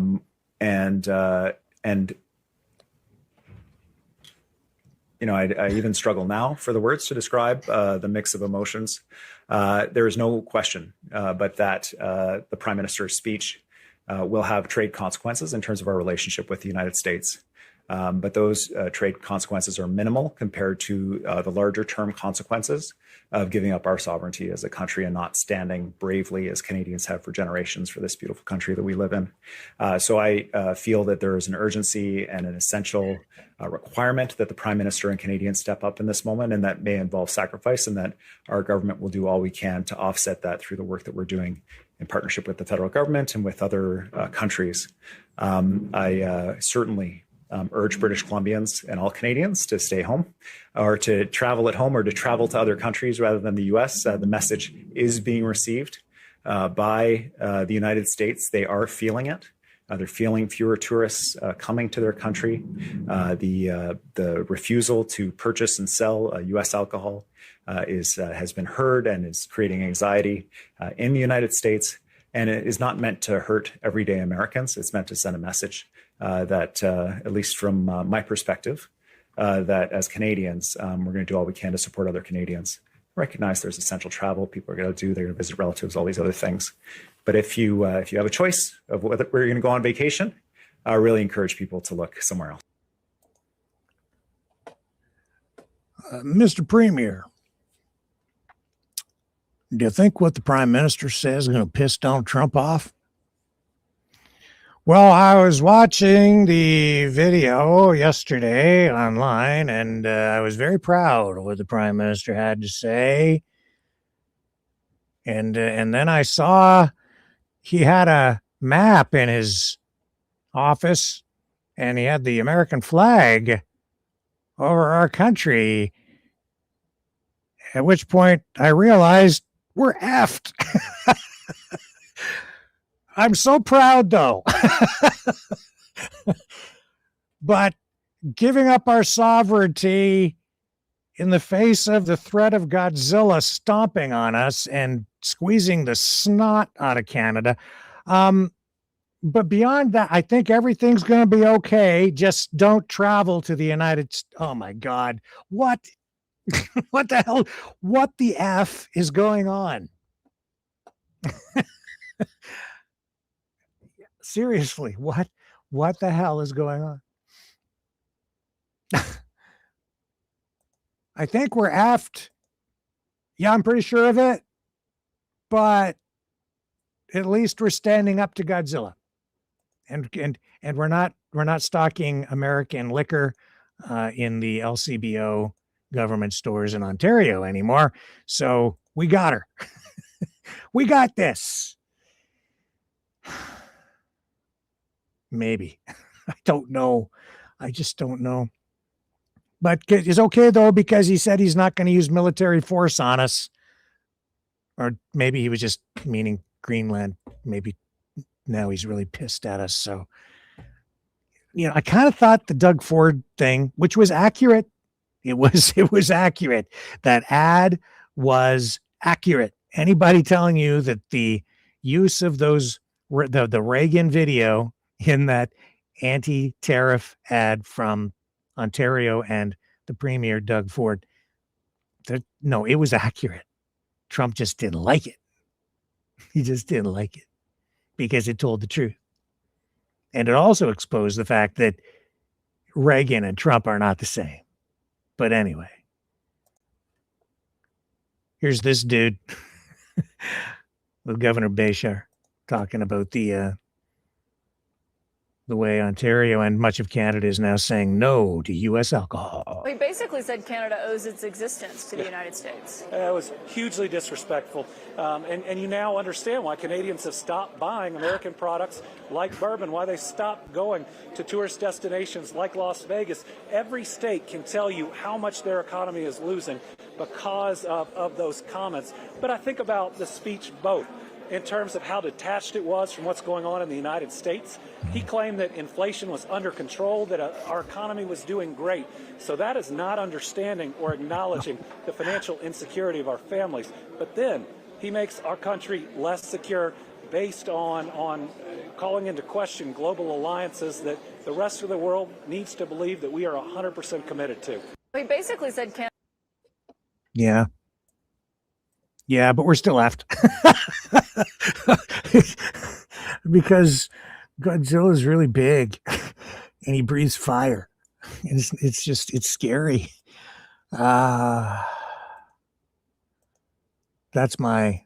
even struggle now for the words to describe the mix of emotions. There is no question but that the Prime Minister's speech will have trade consequences in terms of our relationship with the United States. But those trade consequences are minimal compared to the larger term consequences of giving up our sovereignty as a country and not standing bravely as Canadians have for generations for this beautiful country that we live in. So I feel that there is an urgency and an essential requirement that the Prime Minister and Canadians step up in this moment, and that may involve sacrifice, and that our government will do all we can to offset that through the work that we're doing in partnership with the federal government and with other countries. I certainly urge British Columbians and all Canadians to stay home or to travel at home or to travel to other countries rather than the U.S. The message is being received by the United States. They are feeling it. They're feeling fewer tourists coming to their country. The refusal to purchase and sell U.S. alcohol has been heard and is creating anxiety in the United States. And it is not meant to hurt everyday Americans. It's meant to send a message that, at least from my perspective, that as Canadians, we're going to do all we can to support other Canadians. Recognize there's essential travel people are going to do. They're going to visit relatives, all these other things. But if you have a choice of where you're going to go on vacation, I really encourage people to look somewhere else. Mr. Premier, do you think what the Prime Minister says is going to piss Donald Trump off? Well, I was watching the video yesterday online, and I was very proud of what the Prime Minister had to say. And then I saw he had a map in his office, and he had the American flag over our country. At which point I realized we're effed. I'm so proud, though. But giving up our sovereignty in the face of the threat of Godzilla stomping on us and squeezing the snot out of Canada. But beyond that, I think everything's going to be okay. Just don't travel to the United States. Oh, my God. What? What the hell? What the F is going on? Seriously, what the hell is going on? I think we're aft. Yeah, I'm pretty sure of it. But at least we're standing up to Godzilla. And we're not stocking American liquor in the LCBO government stores in Ontario anymore. So we got her. We got this. Maybe. I don't know. I just don't know. But it's okay, though, because he said he's not going to use military force on us. Or maybe he was just meaning Greenland. Maybe now he's really pissed at us. So, I kind of thought the Doug Ford thing, which was accurate. It was accurate. That ad was accurate. Anybody telling you that the use of those, the Reagan video in that anti-tariff ad from Ontario and the Premier Doug Ford, no, it was accurate. Trump just didn't like it. He just didn't like it because it told the truth. And it also exposed the fact that Reagan and Trump are not the same. But anyway, here's this dude with Governor Béchar talking about the way Ontario and much of Canada is now saying no to U.S. alcohol. He basically said Canada owes its existence to the United States. It was hugely disrespectful. And you now understand why Canadians have stopped buying American products like bourbon, why they stopped going to tourist destinations like Las Vegas. Every state can tell you how much their economy is losing because of those comments. But I think about the speech both in terms of how detached it was from what's going on in the United States. He claimed that inflation was under control, that our economy was doing great. So that is not understanding or acknowledging the financial insecurity of our families. But then he makes our country less secure based on calling into question global alliances that the rest of the world needs to believe that we are 100% committed to. He basically said Canada. Yeah. Yeah, but we're still left. Because Godzilla is really big and he breathes fire. And it's scary. That's my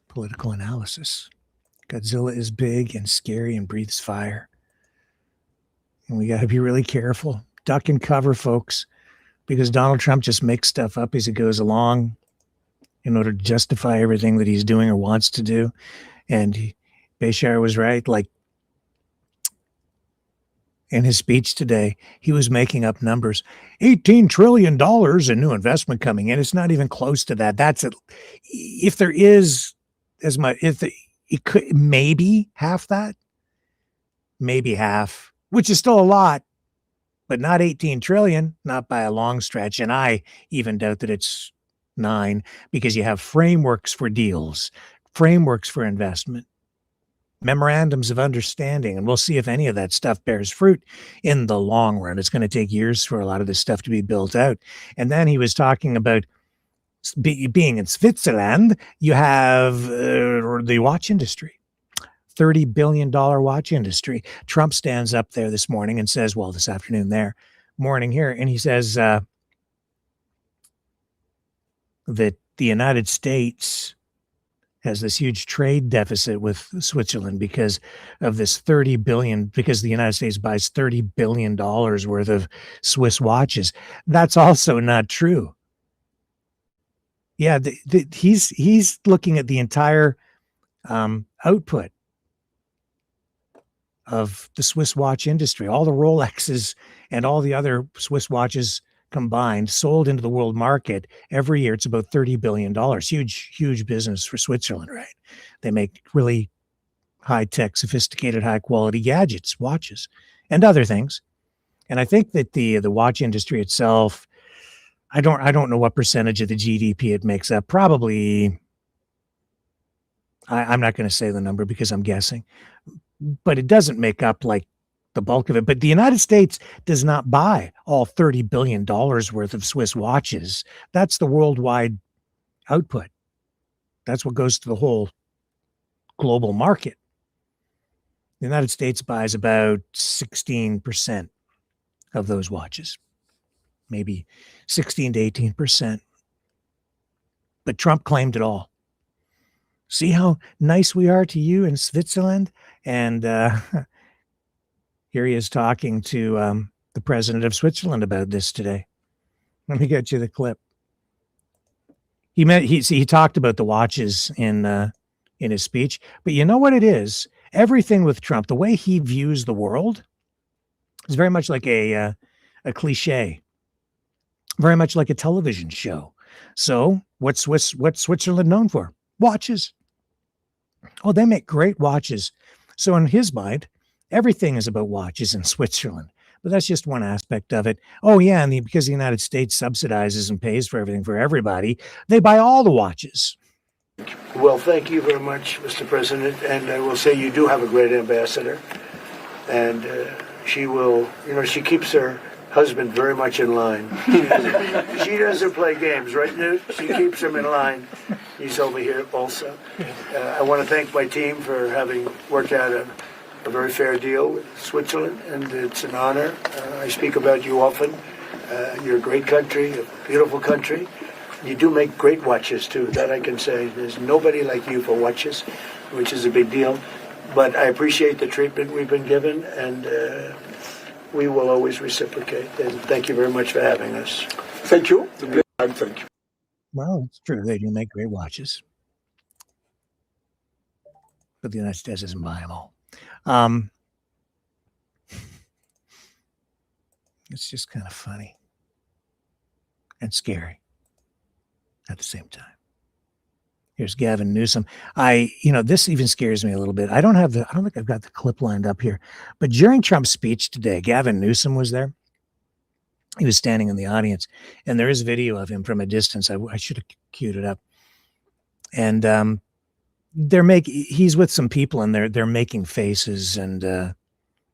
political analysis. Godzilla is big and scary and breathes fire. And we got to be really careful. Duck and cover, folks, because Donald Trump just makes stuff up as he goes along in order to justify everything that he's doing or wants to do. And Béchar was right. Like in his speech today, he was making up numbers. $18 trillion in new investment coming in. It's not even close to that. That's it. If there is as much, it could maybe half that, maybe half, which is still a lot, but not 18 trillion, not by a long stretch. And I even doubt that it's 9, because you have frameworks for deals, frameworks for investment, memorandums of understanding, and we'll see if any of that stuff bears fruit in the long run. It's going to take years for a lot of this stuff to be built out. And then he was talking about being in Switzerland, you have the watch industry, $30 billion watch industry. Trump stands up there this morning and says, well, this afternoon there, morning here, and he says, that the United States has this huge trade deficit with Switzerland because of this 30 billion, because the United States buys $30 billion worth of Swiss watches. That's also not true. Yeah, he's looking at the entire output of the Swiss watch industry, all the Rolexes and all the other Swiss watches combined, sold into the world market every year. It's about $30 billion. Huge business for Switzerland, right? They make really high-tech, sophisticated, high-quality gadgets, watches, and other things. And I think that the watch industry itself, I don't know what percentage of the GDP it makes up. Probably, I'm not going to say the number because I'm guessing, but it doesn't make up like the bulk of it. But the United States does not buy all $30 billion worth of Swiss watches. That's the worldwide output. That's what goes to the whole global market. The United States buys about 16% of those watches, maybe 16 to 18%. But Trump claimed it all. See how nice we are to you in Switzerland? And here he is talking to the president of Switzerland about this today. Let me get you the clip. He talked about the watches in his speech, but you know what it is? Everything with Trump, the way he views the world, is very much like a cliche, very much like a television show. So what's Switzerland known for? Watches. Oh, they make great watches. So in his mind, everything is about watches in Switzerland. But that's just one aspect of it. Oh, yeah, and because the United States subsidizes and pays for everything for everybody, they buy all the watches. Well, thank you very much, Mr. President. And I will say you do have a great ambassador. And she will, she keeps her husband very much in line. She doesn't play games, right, Newt? She keeps him in line. He's over here also. I want to thank my team for having worked out a very fair deal with Switzerland, and it's an honor. I speak about you often. You're a great country, a beautiful country. You do make great watches, too. That I can say. There's nobody like you for watches, which is a big deal. But I appreciate the treatment we've been given, and we will always reciprocate. And thank you very much for having us. Thank you. Thank you. Well, it's true. They do make great watches. But the United States doesn't buy them all. It's just kind of funny and scary at the same time. Here's Gavin Newsom. This even scares me a little bit. I don't think I've got the clip lined up here, but during Trump's speech today, Gavin Newsom was there. He was standing in the audience, and there is video of him from a distance. I should have queued it up. And he's with some people, and they're making faces, and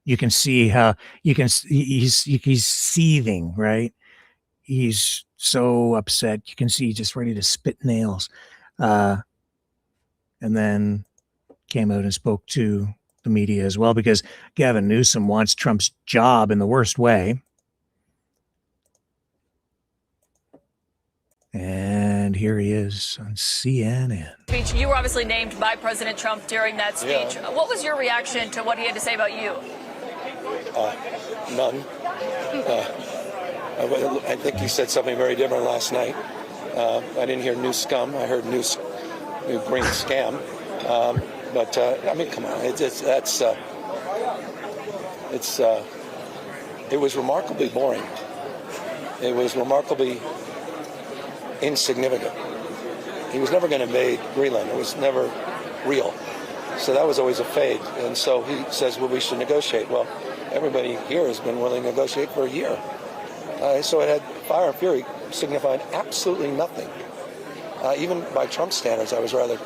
you can see how he's seething, right? He's so upset. You can see he's just ready to spit nails. And then came out and spoke to the media as well, because Gavin Newsom wants Trump's job in the worst way. And here he is on CNN. You were obviously named by President Trump during that speech. Yeah. What was your reaction to what he had to say about you? None. I think he said something very different last night. I didn't hear new scum. I heard new green scam. Come on. It was remarkably boring. It was remarkably insignificant. He was never going to invade Greenland. It was never real. So that was always a fade. And so he says, well, we should negotiate. Well, everybody here has been willing to negotiate for a year. So it had fire and fury, signified absolutely nothing. Even by Trump standards, I was rather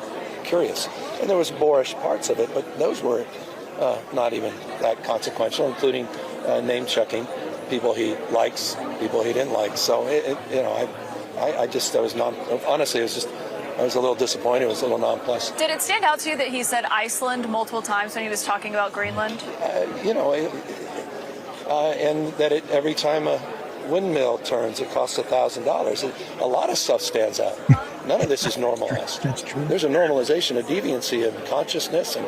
curious. And there was boorish parts of it, but those were not even that consequential, including name-checking people he likes, people he didn't like. So, I was a little disappointed. It was a little nonplussed. Did it stand out to you that he said Iceland multiple times when he was talking about Greenland? And that every time a windmill turns, it costs $1,000. A lot of stuff stands out. None of this is normalized. That's true. There's a normalization of deviancy and consciousness and,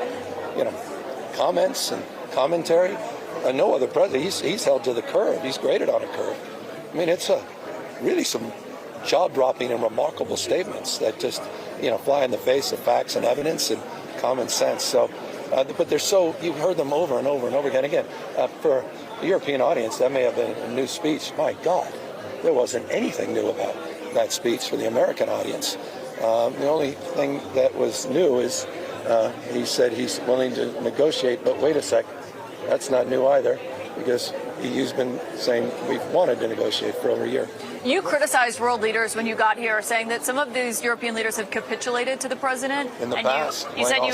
comments and commentary. No other president, he's held to the curve. He's graded on a curve. I mean, it's really some jaw-dropping and remarkable statements that just, fly in the face of facts and evidence and common sense. So, but you've heard them over and over and over again. For the European audience, that may have been a new speech. My God, there wasn't anything new about that speech for the American audience. The only thing that was new is he said he's willing to negotiate, but wait a sec, that's not new either, because EU's been saying we've wanted to negotiate for over a year. You criticized world leaders when you got here, saying that some of these European leaders have capitulated to the president. In the past. You said you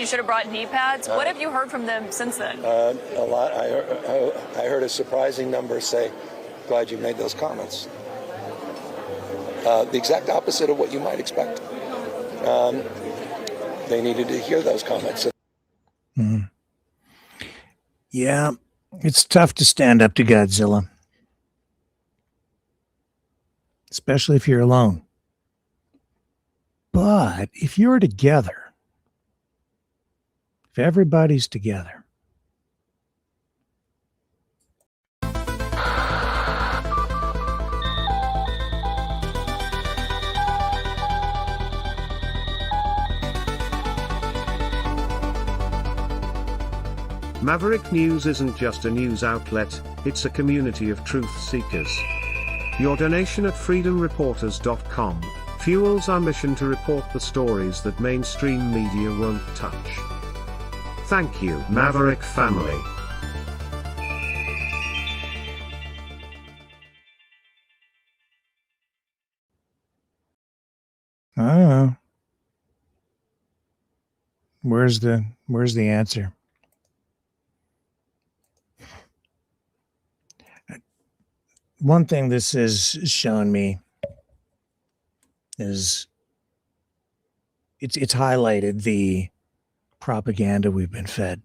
should have brought knee pads. What have you heard from them since then? A lot. I heard a surprising number say, glad you made those comments. The exact opposite of what you might expect. They needed to hear those comments. Mm-hmm. Yeah, it's tough to stand up to Godzilla, especially if you're alone. But if you're together, if everybody's together, Maverick News isn't just a news outlet, it's a community of truth seekers. Your donation at freedomreporters.com fuels our mission to report the stories that mainstream media won't touch. Thank you, Maverick family. I don't know. Where's the answer? One thing this has shown me is it's highlighted the propaganda we've been fed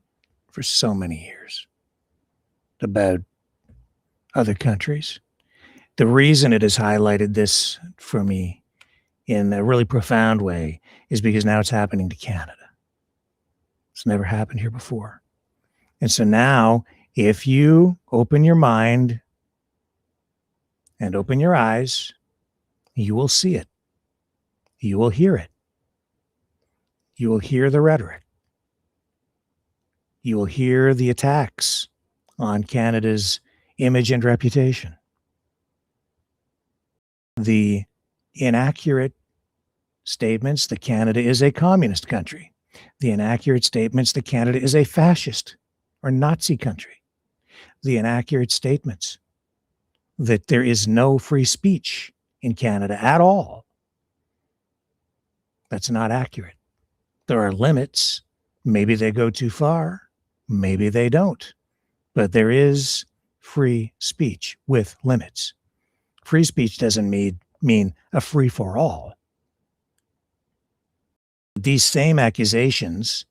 for so many years about other countries. The reason it has highlighted this for me in a really profound way is because now it's happening to Canada. It's never happened here before. And so now, if you open your mind and open your eyes, you will see it. You will hear it. You will hear the rhetoric. You will hear the attacks on Canada's image and reputation. The inaccurate statements that Canada is a communist country. The inaccurate statements that Canada is a fascist or Nazi country. The inaccurate statements that there is no free speech in Canada at all. That's not accurate. There are limits. Maybe they go too far. Maybe they don't. But there is free speech with limits. Free speech doesn't mean a free-for-all. These same accusations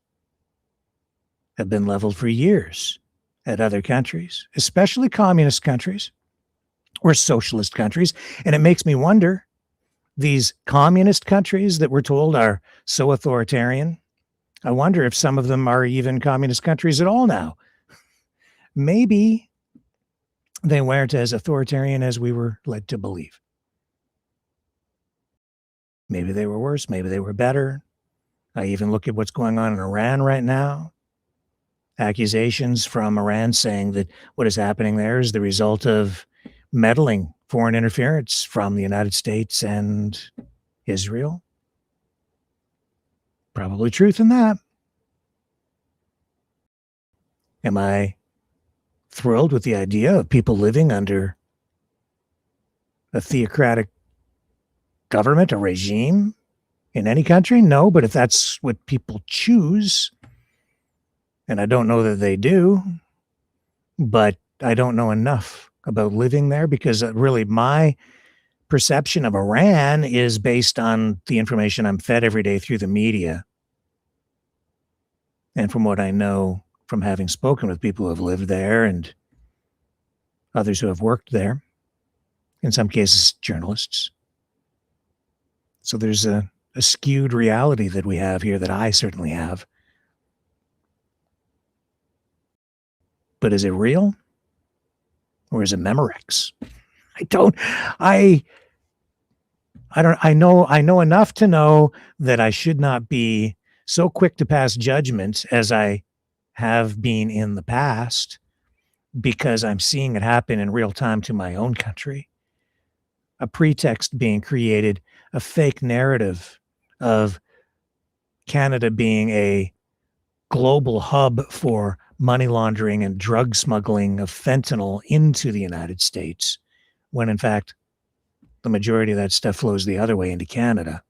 have been leveled for years at other countries, especially communist countries or socialist countries. And it makes me wonder, these communist countries that we're told are so authoritarian, I wonder if some of them are even communist countries at all now. Maybe they weren't as authoritarian as we were led to believe. Maybe they were worse. Maybe they were better. I even look at what's going on in Iran right now. Accusations from Iran saying that what is happening there is the result of meddling, foreign interference from the United States and Israel. Probably truth in that. Am I thrilled with the idea of people living under a theocratic government, a regime in any country? No, but if that's what people choose, and I don't know that they do, but I don't know enough about living there, because really my perception of Iran is based on the information I'm fed every day through the media. And from what I know from having spoken with people who have lived there and others who have worked there, in some cases journalists. So there's a skewed reality that we have here that I certainly have. But is it real? Or is it Memorex? I know enough to know that I should not be so quick to pass judgment as I have been in the past, because I'm seeing it happen in real time to my own country. A pretext being created, a fake narrative of Canada being a global hub for money laundering and drug smuggling of fentanyl into the United States, when in fact the majority of that stuff flows the other way into Canada,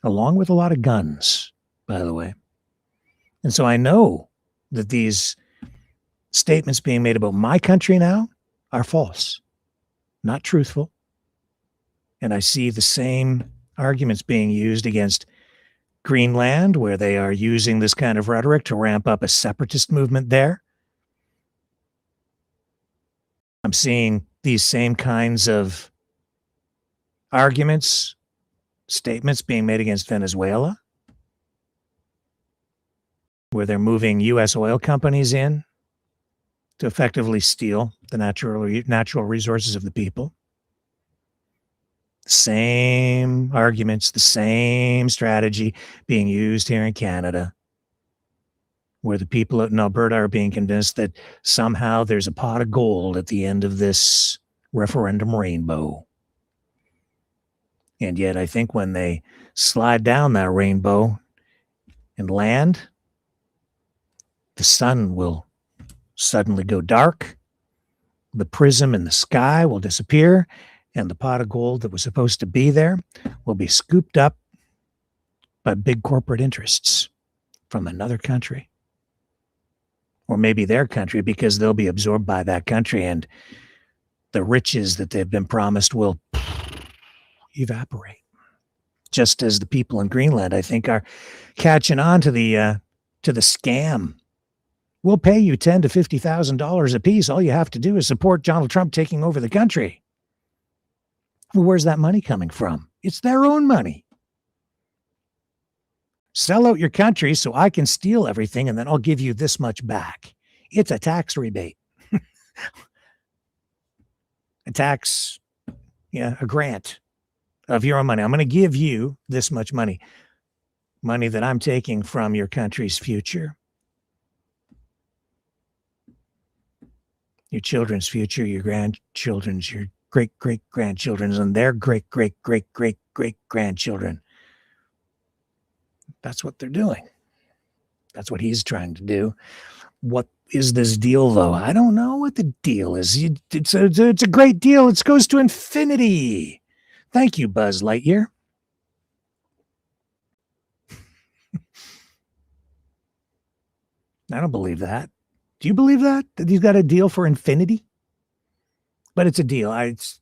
along with a lot of guns, by the way. And so I know that these statements being made about my country now are false, not truthful. And I see the same arguments being used against Greenland, where they are using this kind of rhetoric to ramp up a separatist movement there. I'm seeing these same kinds of arguments, statements being made against Venezuela, where they're moving U.S. oil companies in to effectively steal the natural resources of the people. Same arguments, the same strategy being used here in Canada, where the people out in Alberta are being convinced that somehow there's a pot of gold at the end of this referendum rainbow. And yet I think when they slide down that rainbow and land, the sun will suddenly go dark, the prism in the sky will disappear, and the pot of gold that was supposed to be there will be scooped up by big corporate interests from another country. Or maybe their country, because they'll be absorbed by that country and the riches that they've been promised will evaporate. Just as the people in Greenland, I think, are catching on to the scam. We'll pay you $10,000 to $50,000 a piece. All you have to do is support Donald Trump taking over the country. Well, where's that money coming from? It's their own money. Sell out your country so I can steal everything, and then I'll give you this much back. It's a tax rebate. A grant of your own money. I'm going to give you this much money that I'm taking from your country's future, your children's future, your grandchildren's, your great-great-grandchildren's, and their great-great-great-great-great-grandchildren. That's what they're doing. That's what he's trying to do. What is this deal, though? I don't know what the deal is. It's a great deal. It goes to infinity. Thank you, Buzz Lightyear. I don't believe that. Do you believe that? That he's got a deal for infinity? But it's a deal. It's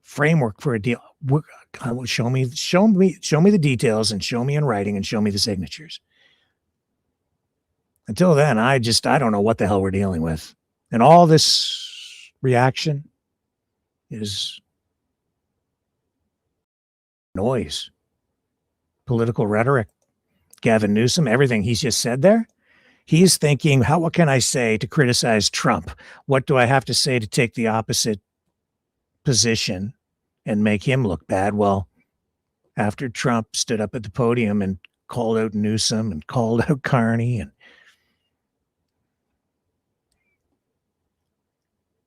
framework for a deal. Show me the details, and show me in writing, and show me the signatures. Until then, I don't know what the hell we're dealing with. And all this reaction is noise, political rhetoric. Gavin Newsom, everything he's just said there, he's thinking, what can I say to criticize Trump? What do I have to say to take the opposite position and make him look bad? Well, after Trump stood up at the podium and called out Newsom and called out Carney and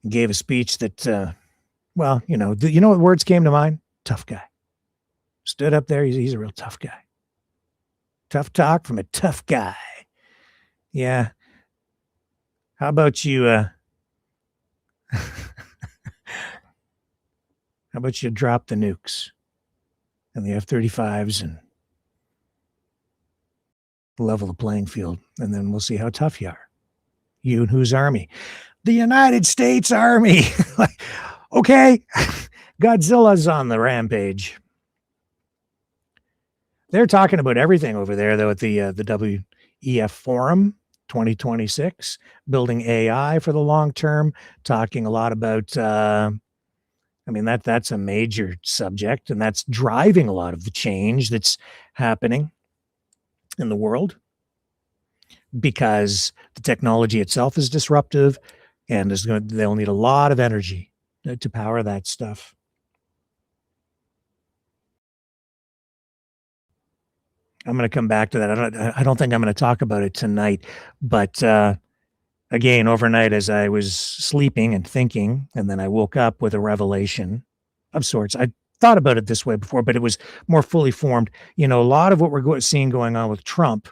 gave a speech that, what words came to mind? Tough guy. Stood up there. He's a real tough guy. Tough talk from a tough guy. Yeah. How about you, how about you drop the nukes and the F-35s and level the playing field, and then we'll see how tough you are. You and whose army? The United States Army. Okay, Godzilla's on the rampage. They're talking about everything over there, though, at the WEF Forum 2026, building AI for the long term, talking a lot about, that's a major subject, and that's driving a lot of the change that's happening in the world, because the technology itself is disruptive, and they'll need a lot of energy to power that stuff. I'm going to come back to that. I don't think I'm going to talk about it tonight, but again, overnight as I was sleeping and thinking, and then I woke up with a revelation of sorts. I thought about it this way before, but it was more fully formed. A lot of what we're seeing going on with Trump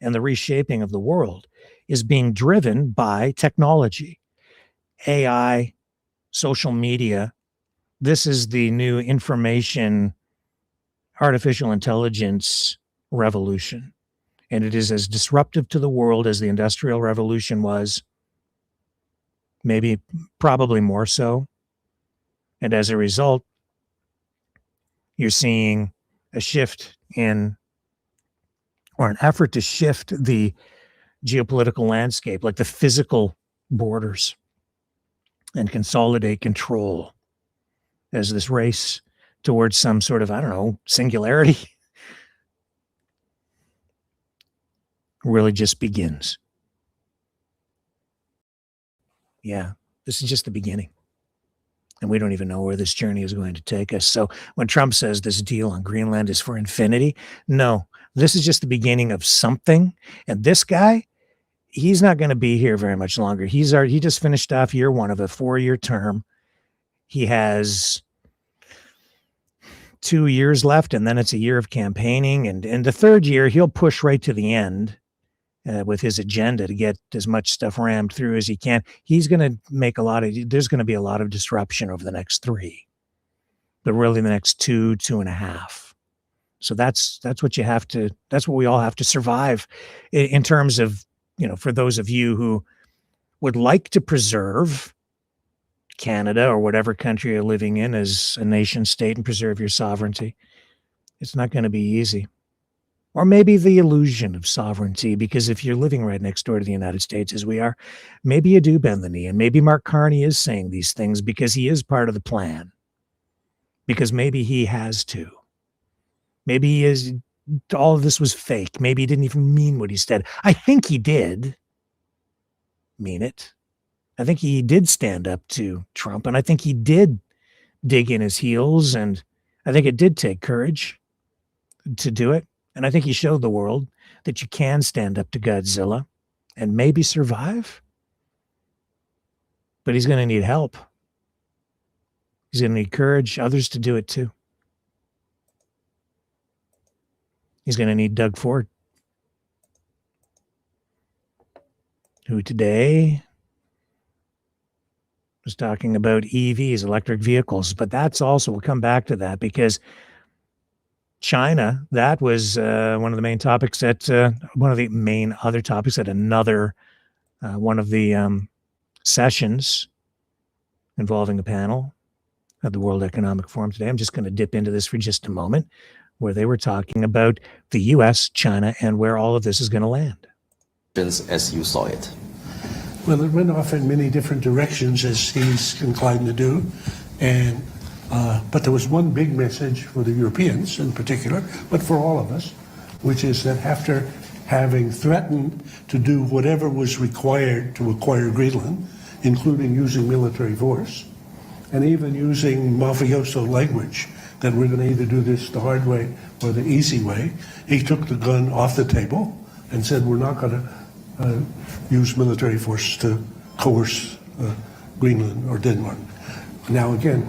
and the reshaping of the world is being driven by technology, AI, social media. This is the new information, artificial intelligence revolution. And it is as disruptive to the world as the Industrial Revolution was, probably more so. And as a result, you're seeing a shift or an effort to shift the geopolitical landscape, like the physical borders. and consolidate control as this race towards some sort of, I don't know, singularity really just begins. Yeah, this is just the beginning. And we don't even know where this journey is going to take us. So when Trump says this deal on Greenland is for infinity, no, this is just the beginning of something. And this guy, he's not going to be here very much longer. He just finished off year one of a 4-year term. He has 2 years left, and then it's a year of campaigning. And in the third year, he'll push right to the end with his agenda to get as much stuff rammed through as he can. He's going to make there's going to be a lot of disruption over the next 3, but really the next 2.5. So that's what that's what we all have to survive in terms of, for those of you who would like to preserve Canada or whatever country you're living in as a nation state and preserve your sovereignty. It's not going to be easy. Or maybe the illusion of sovereignty, because if you're living right next door to the United States, as we are, maybe you do bend the knee. And maybe Mark Carney is saying these things because he is part of the plan. Because maybe he has to. Maybe all of this was fake. Maybe he didn't even mean what he said. I think he did mean it. I think he did stand up to Trump, and I think he did dig in his heels, and I think it did take courage to do it. And I think he showed the world that you can stand up to Godzilla and maybe survive. But he's going to need help. He's going to need courage, others to do it too. He's going to need Doug Ford, who today was talking about EVs, electric vehicles. But that's also, we'll come back to that, because China, that was one of the main topics one of the main other topics at another one of the sessions involving a panel at the World Economic Forum today. I'm just going to dip into this for just a moment, where they were talking about the U.S., China, and where all of this is going to land. As you saw it. Well, it went off in many different directions, as he's inclined to do, and but there was one big message for the Europeans in particular, but for all of us, which is that after having threatened to do whatever was required to acquire Greenland, including using military force, and even using mafioso language, that we're going to either do this the hard way or the easy way, he took the gun off the table and said, we're not going to use military force to coerce Greenland or Denmark. Now, again,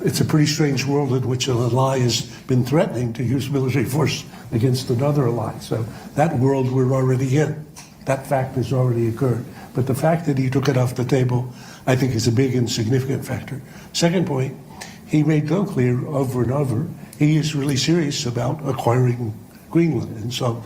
it's a pretty strange world in which an ally has been threatening to use military force against another ally. So that world we're already in. That fact has already occurred. But the fact that he took it off the table, I think, is a big and significant factor. Second point, he made go clear over and over, he is really serious about acquiring Greenland. And so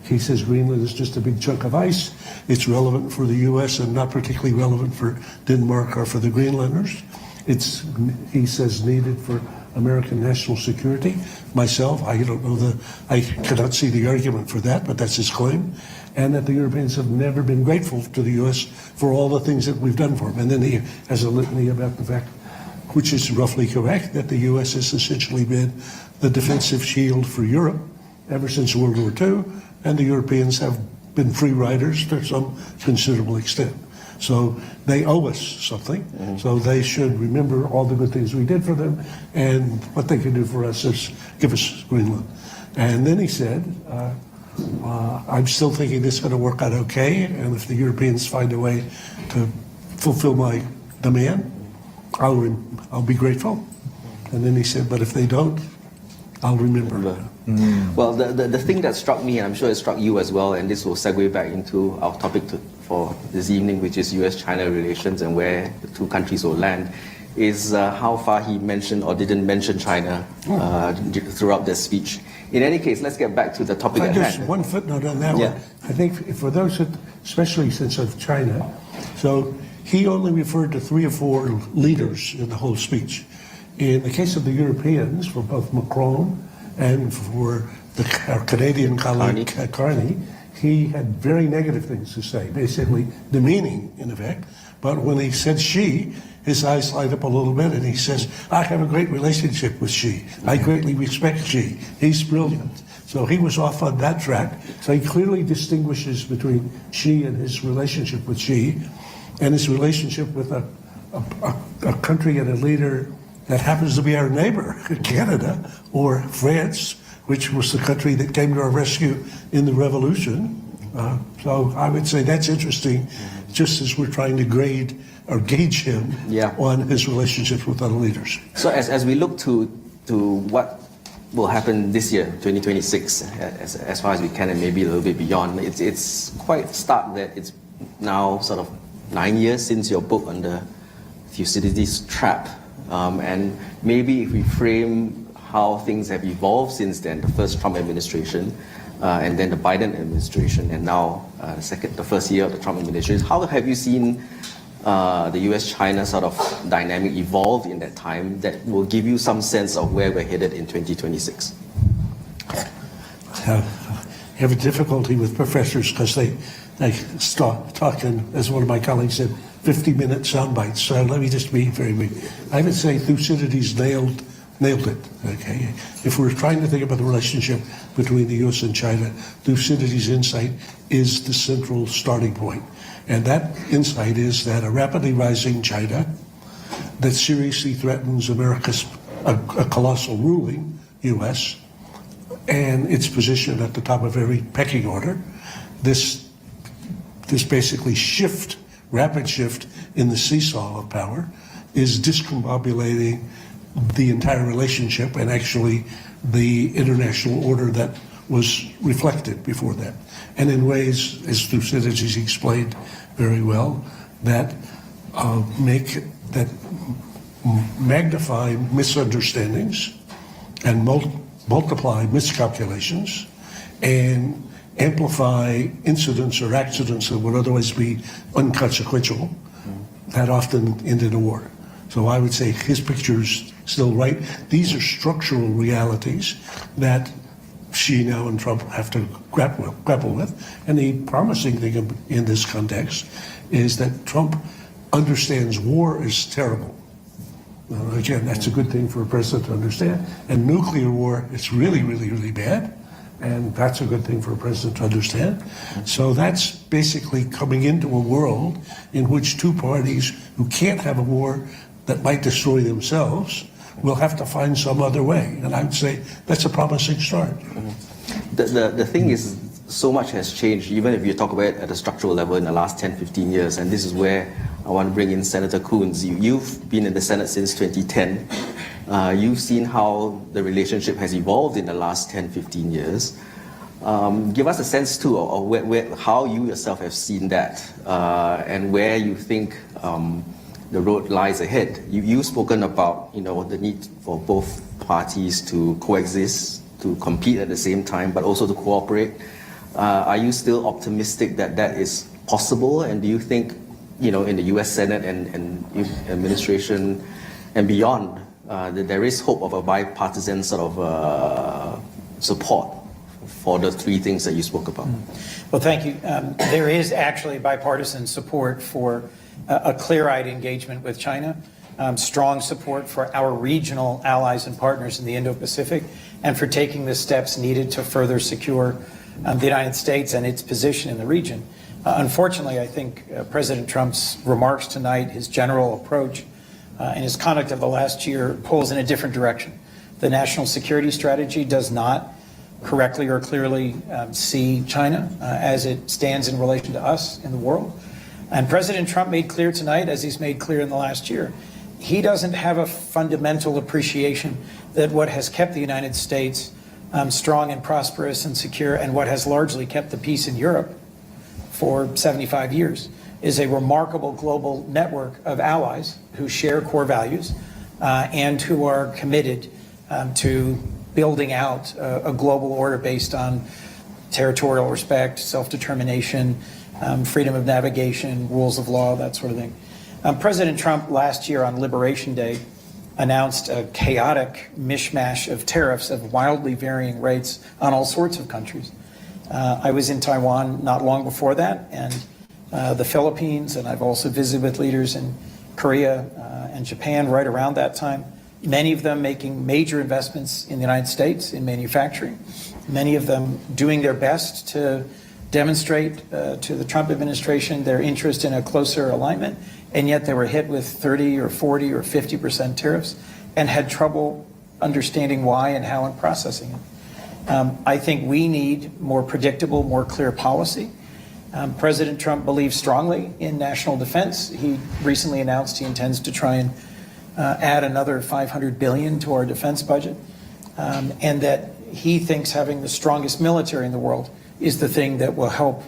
he says Greenland is just a big chunk of ice. It's relevant for the U.S. and not particularly relevant for Denmark or for the Greenlanders. It's, he says, needed for American national security. Myself, I don't know I cannot see the argument for that, but that's his claim. And that the Europeans have never been grateful to the U.S. for all the things that we've done for them. And then he has a litany about the fact, which is roughly correct, that the U.S. has essentially been the defensive shield for Europe ever since World War II, and the Europeans have been free riders to some considerable extent. So they owe us something. Mm-hmm. So they should remember all the good things we did for them, and what they can do for us is give us Greenland. And then he said, I'm still thinking this is going to work out okay, and if the Europeans find a way to fulfill my demand, I'll be grateful. And then he said, but if they don't, I'll remember. Well, the thing that struck me, and I'm sure it struck you as well, and this will segue back into our topic for this evening, which is US-China relations and where the two countries will land, is how far he mentioned or didn't mention China throughout this speech. In any case, let's get back to the topic at hand. Just one footnote on that one. I think for those, especially since of China, so he only referred to 3 or 4 leaders in the whole speech. In the case of the Europeans, for both Macron and for our Canadian colleague Carney, he had very negative things to say, basically demeaning, in effect, But when he said she, his eyes light up a little bit, and he says, I have a great relationship with Xi. I greatly respect Xi. He's brilliant. So he was off on that track. So he clearly distinguishes between Xi and his relationship with Xi and his relationship with a country and a leader that happens to be our neighbor, Canada, or France, which was the country that came to our rescue in the revolution. So I would say that's interesting, just as we're trying to grade or gauge him on his relationships with other leaders. So as we look to what will happen this year, 2026, as far as we can, and maybe a little bit beyond, it's quite stark that it's now sort of 9 years since your book on the Thucydides trap. And maybe if we frame how things have evolved since then, the first Trump administration, and then the Biden administration, and now the first year of the Trump administration, how have you seen the US-China sort of dynamic evolve in that time that will give you some sense of where we're headed in 2026? I have a difficulty with professors because they start talking, as one of my colleagues said, 50-minute sound bites. So let me just be very brief. I would say Thucydides nailed it. Okay, if we're trying to think about the relationship between the U.S. and China, Thucydides' insight is the central starting point, and that insight is that a rapidly rising China that seriously threatens America's a colossal ruling U.S. and its position at the top of every pecking order. This basically rapid shift in the seesaw of power is discombobulating the entire relationship and actually the international order that was reflected before that. And in ways, as Thucydides explained very well, that magnify misunderstandings and multiply miscalculations and amplify incidents or accidents that would otherwise be inconsequential, that often ended a war. So I would say his picture's still right. These are structural realities that Xi now and Trump have to grapple with. And the promising thing in this context is that Trump understands war is terrible. Again, that's a good thing for a president to understand. And nuclear war is really, really, really bad. And that's a good thing for a president to understand. So that's basically coming into a world in which two parties who can't have a war that might destroy themselves will have to find some other way. And I would say that's a promising start. The thing is, so much has changed, even if you talk about it at a structural level in the last 10, 15 years. And this is where I want to bring in Senator Coons. You've been in the Senate since 2010. You've seen how the relationship has evolved in the last 10, 15 years. Give us a sense too of how you yourself have seen that and where you think the road lies ahead. You've spoken about the need for both parties to coexist, to compete at the same time, but also to cooperate. Are you still optimistic that that is possible? And do you think in the U.S. Senate and administration and beyond, that there is hope of a bipartisan sort of support for the three things that you spoke about? Well, thank you. There is actually bipartisan support for a clear-eyed engagement with China, strong support for our regional allies and partners in the Indo-Pacific, and for taking the steps needed to further secure the United States and its position in the region. Unfortunately, I think President Trump's remarks tonight, his general approach, and his conduct of the last year pulls in a different direction. The national security strategy does not correctly or clearly see China as it stands in relation to us in the world. And President Trump made clear tonight, as he's made clear in the last year, he doesn't have a fundamental appreciation that what has kept the United States strong and prosperous and secure, and what has largely kept the peace in Europe for 75 years, is a remarkable global network of allies who share core values and who are committed to building out a global order based on territorial respect, self-determination, freedom of navigation, rules of law, that sort of thing. President Trump last year on Liberation Day announced a chaotic mishmash of tariffs of wildly varying rates on all sorts of countries. I was in Taiwan not long before that, and the Philippines, and I've also visited with leaders in Korea and Japan right around that time. Many of them making major investments in the United States in manufacturing. Many of them doing their best to demonstrate to the Trump administration their interest in a closer alignment, and yet they were hit with 30 or 40 or 50% tariffs and had trouble understanding why and how and processing it. I think we need more predictable, more clear policy. President Trump believes strongly in national defense. He recently announced he intends to try and add another $500 billion to our defense budget, and that he thinks having the strongest military in the world is the thing that will help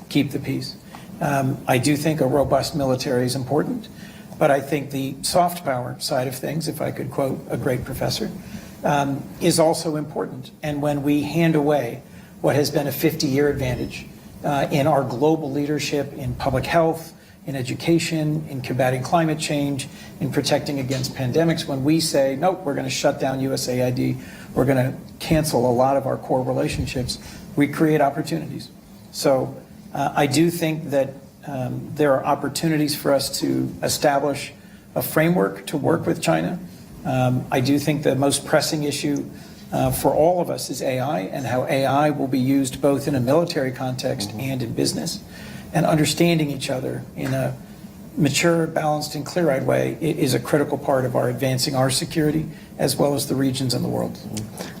keep the peace. I do think a robust military is important, but I think the soft power side of things, if I could quote a great professor, is also important. And when we hand away what has been a 50-year advantage in our global leadership in public health, in education, in combating climate change, in protecting against pandemics, when we say, nope, we're going to shut down USAID, we're going to cancel a lot of our core relationships, we create opportunities. So I do think that there are opportunities for us to establish a framework to work with China. I do think the most pressing issue for all of us is AI and how AI will be used both in a military context and in business. And understanding each other in a mature, balanced, and clear-eyed way is a critical part of our advancing our security as well as the regions in the world.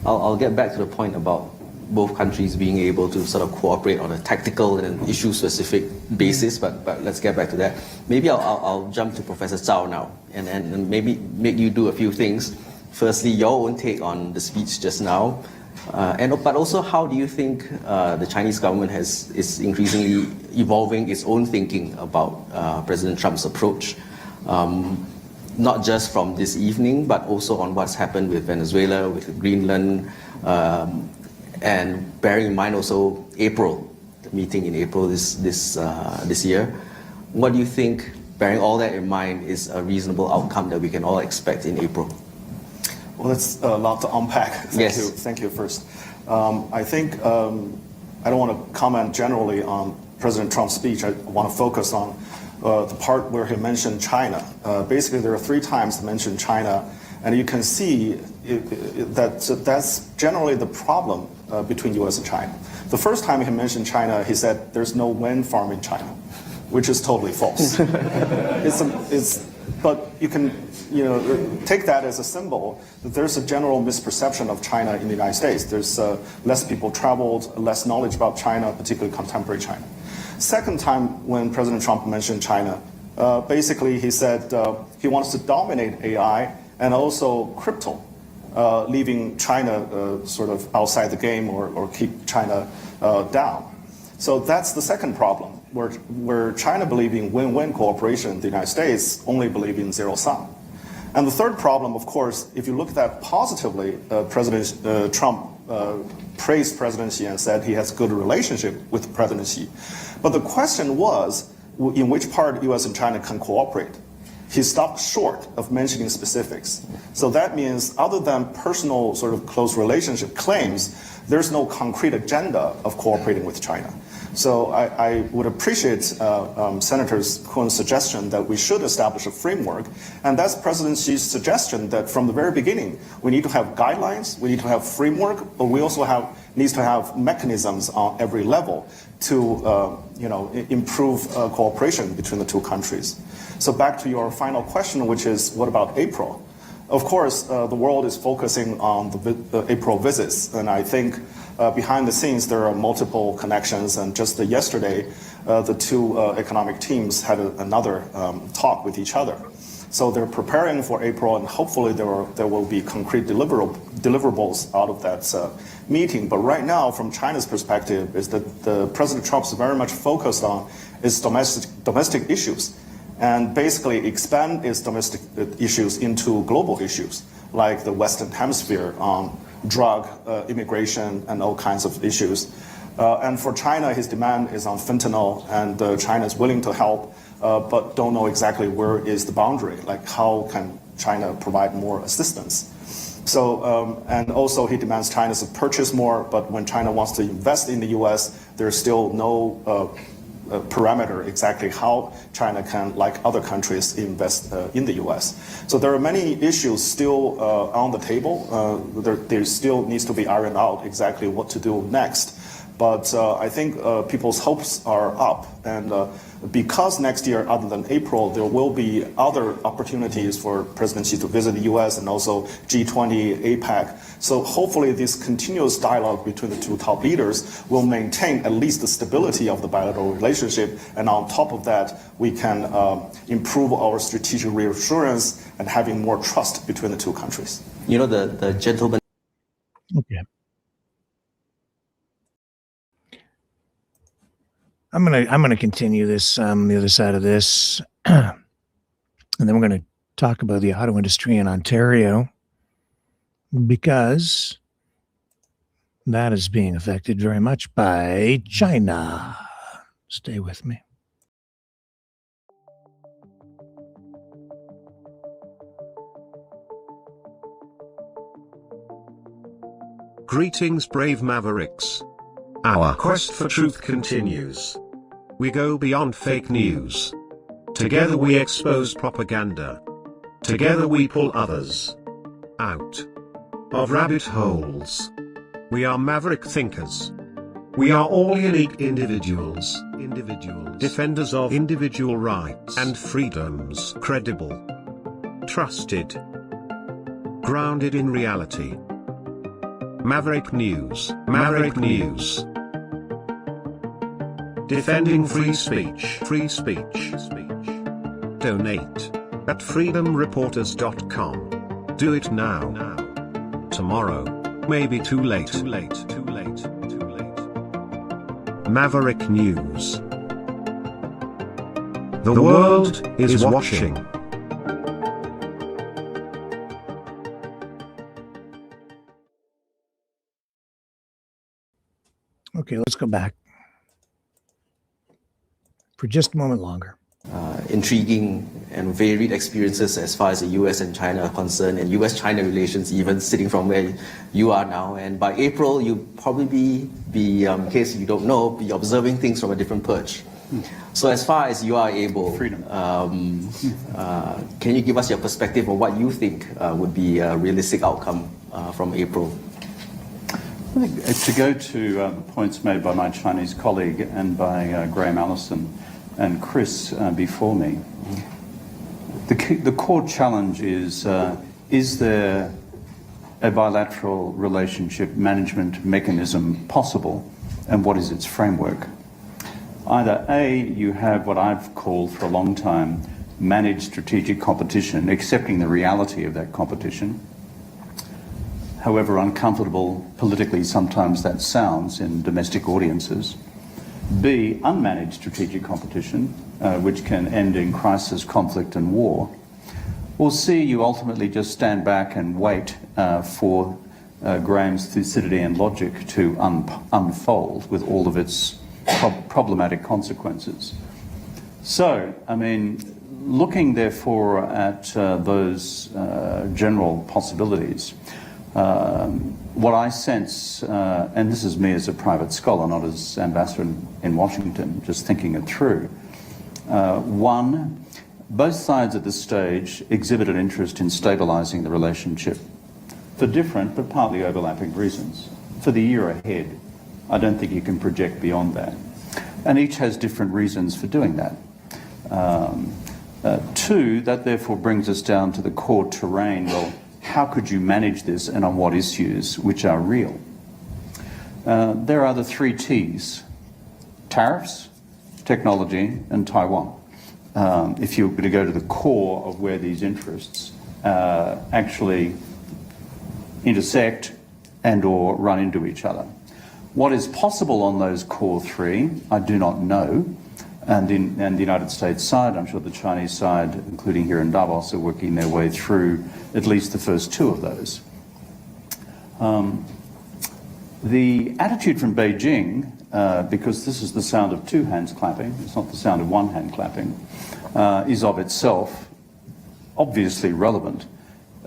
I'll get back to the point about both countries being able to sort of cooperate on a tactical and issue-specific basis, but let's get back to that. Maybe I'll jump to Professor Zhao now and maybe make you do a few things. Firstly, your own take on the speech just now, but also how do you think the Chinese government is increasingly evolving its own thinking about President Trump's approach, not just from this evening, but also on what's happened with Venezuela, with Greenland, and bearing in mind also April, the meeting in April this year. What do you think, bearing all that in mind, is a reasonable outcome that we can all expect in April? Well, that's a lot to unpack. Thank you first. I think I don't want to comment generally on President Trump's speech. I want to focus on the part where he mentioned China. Basically, there are 3 times he mentioned China, and you can see that that's generally the problem between U.S. and China. The first time he mentioned China, he said there's no wind farm in China, which is totally false. But you can take that as a symbol that there's a general misperception of China in the United States. There's less people traveled, less knowledge about China, particularly contemporary China. Second time when President Trump mentioned China, basically he said he wants to dominate AI and also crypto, leaving China sort of outside the game or keep China down. So that's the second problem, where China believing win-win cooperation, the United States only believe in zero sum. And the third problem, of course, if you look at that positively, President Trump praised President Xi and said he has a good relationship with President Xi. But the question was, in which part U.S. and China can cooperate? He stopped short of mentioning specifics. So that means other than personal sort of close relationship claims, there's no concrete agenda of cooperating with China. So I would appreciate Senator Kuhn's suggestion that we should establish a framework. And that's President Xi's suggestion that from the very beginning, we need to have guidelines, we need to have framework, but we also needs to have mechanisms on every level to improve cooperation between the 2 countries. So back to your final question, which is what about April? Of course, the world is focusing on the April visits, and I think behind the scenes there are multiple connections. And just yesterday, the 2 economic teams had another talk with each other. So they're preparing for April, and hopefully there will be concrete deliverables out of that meeting. But right now, from China's perspective, is that President Trump's very much focused on is domestic issues, and basically expand its domestic issues into global issues, like the Western Hemisphere on drug, immigration, and all kinds of issues. And for China, his demand is on fentanyl, and China is willing to help, but don't know exactly where is the boundary, like how can China provide more assistance. So, and also he demands China to purchase more, but when China wants to invest in the U.S., there's still no parameter exactly how China can, like other countries, invest in the U.S. So there are many issues still on the table. There still needs to be ironed out exactly what to do next. But I think people's hopes are up. And because next year, other than April, there will be other opportunities for President Xi to visit the U.S. and also G20, APEC. So hopefully this continuous dialogue between the two top leaders will maintain at least the stability of the bilateral relationship. And on top of that, we can improve our strategic reassurance and having more trust between the two countries. You know, the gentleman. Okay. I'm gonna continue this the other side of this, and then we're gonna talk about the auto industry in Ontario, because that is being affected very much by China. Stay with me. Greetings, brave Mavericks. Our quest for truth continues. We go beyond fake news. Together we expose propaganda. Together we pull others out of rabbit holes. We are maverick thinkers. We are all unique individuals. Defenders of individual rights and freedoms. Credible. Trusted. Grounded in reality. Maverick News. Maverick News. Defending free speech. Free speech. Donate at freedomreporters.com. Do it now. Tomorrow may be too late. Maverick News. The world is watching. Okay, let's go back for just a moment longer. Intriguing and varied experiences as far as the US and China are concerned, and US-China relations, even sitting from where you are now. And by April, you'll probably be, in case you don't know, be observing things from a different perch. So as far as you are able, can you give us your perspective on what you think would be a realistic outcome from April? I think to go to the points made by my Chinese colleague and by Graham Allison and Chris before me, the core challenge is there a bilateral relationship management mechanism possible, and what is its framework? Either A, you have what I've called for a long time managed strategic competition, accepting the reality of that competition, however uncomfortable politically sometimes that sounds in domestic audiences. B, unmanaged strategic competition, which can end in crisis, conflict and war. Or C, you ultimately just stand back and wait for Graham's Thucydidean and logic to unfold with all of its problematic consequences. So, I mean, looking therefore at those general possibilities, what I sense, and this is me as a private scholar, not as ambassador in Washington, just thinking it through. One, both sides at this stage exhibit an interest in stabilizing the relationship for different but partly overlapping reasons. For the year ahead, I don't think you can project beyond that. And each has different reasons for doing that. Two, that therefore brings us down to the core terrain. Well, how could you manage this and on what issues which are real? There are the three T's: tariffs, technology, and Taiwan. If you were going to go to the core of where these interests actually intersect and or run into each other. What is possible on those core three, I do not know. And the United States side, I'm sure the Chinese side, including here in Davos, are working their way through at least the first two of those. The attitude from Beijing, because this is the sound of two hands clapping, it's not the sound of one hand clapping, is of itself obviously relevant.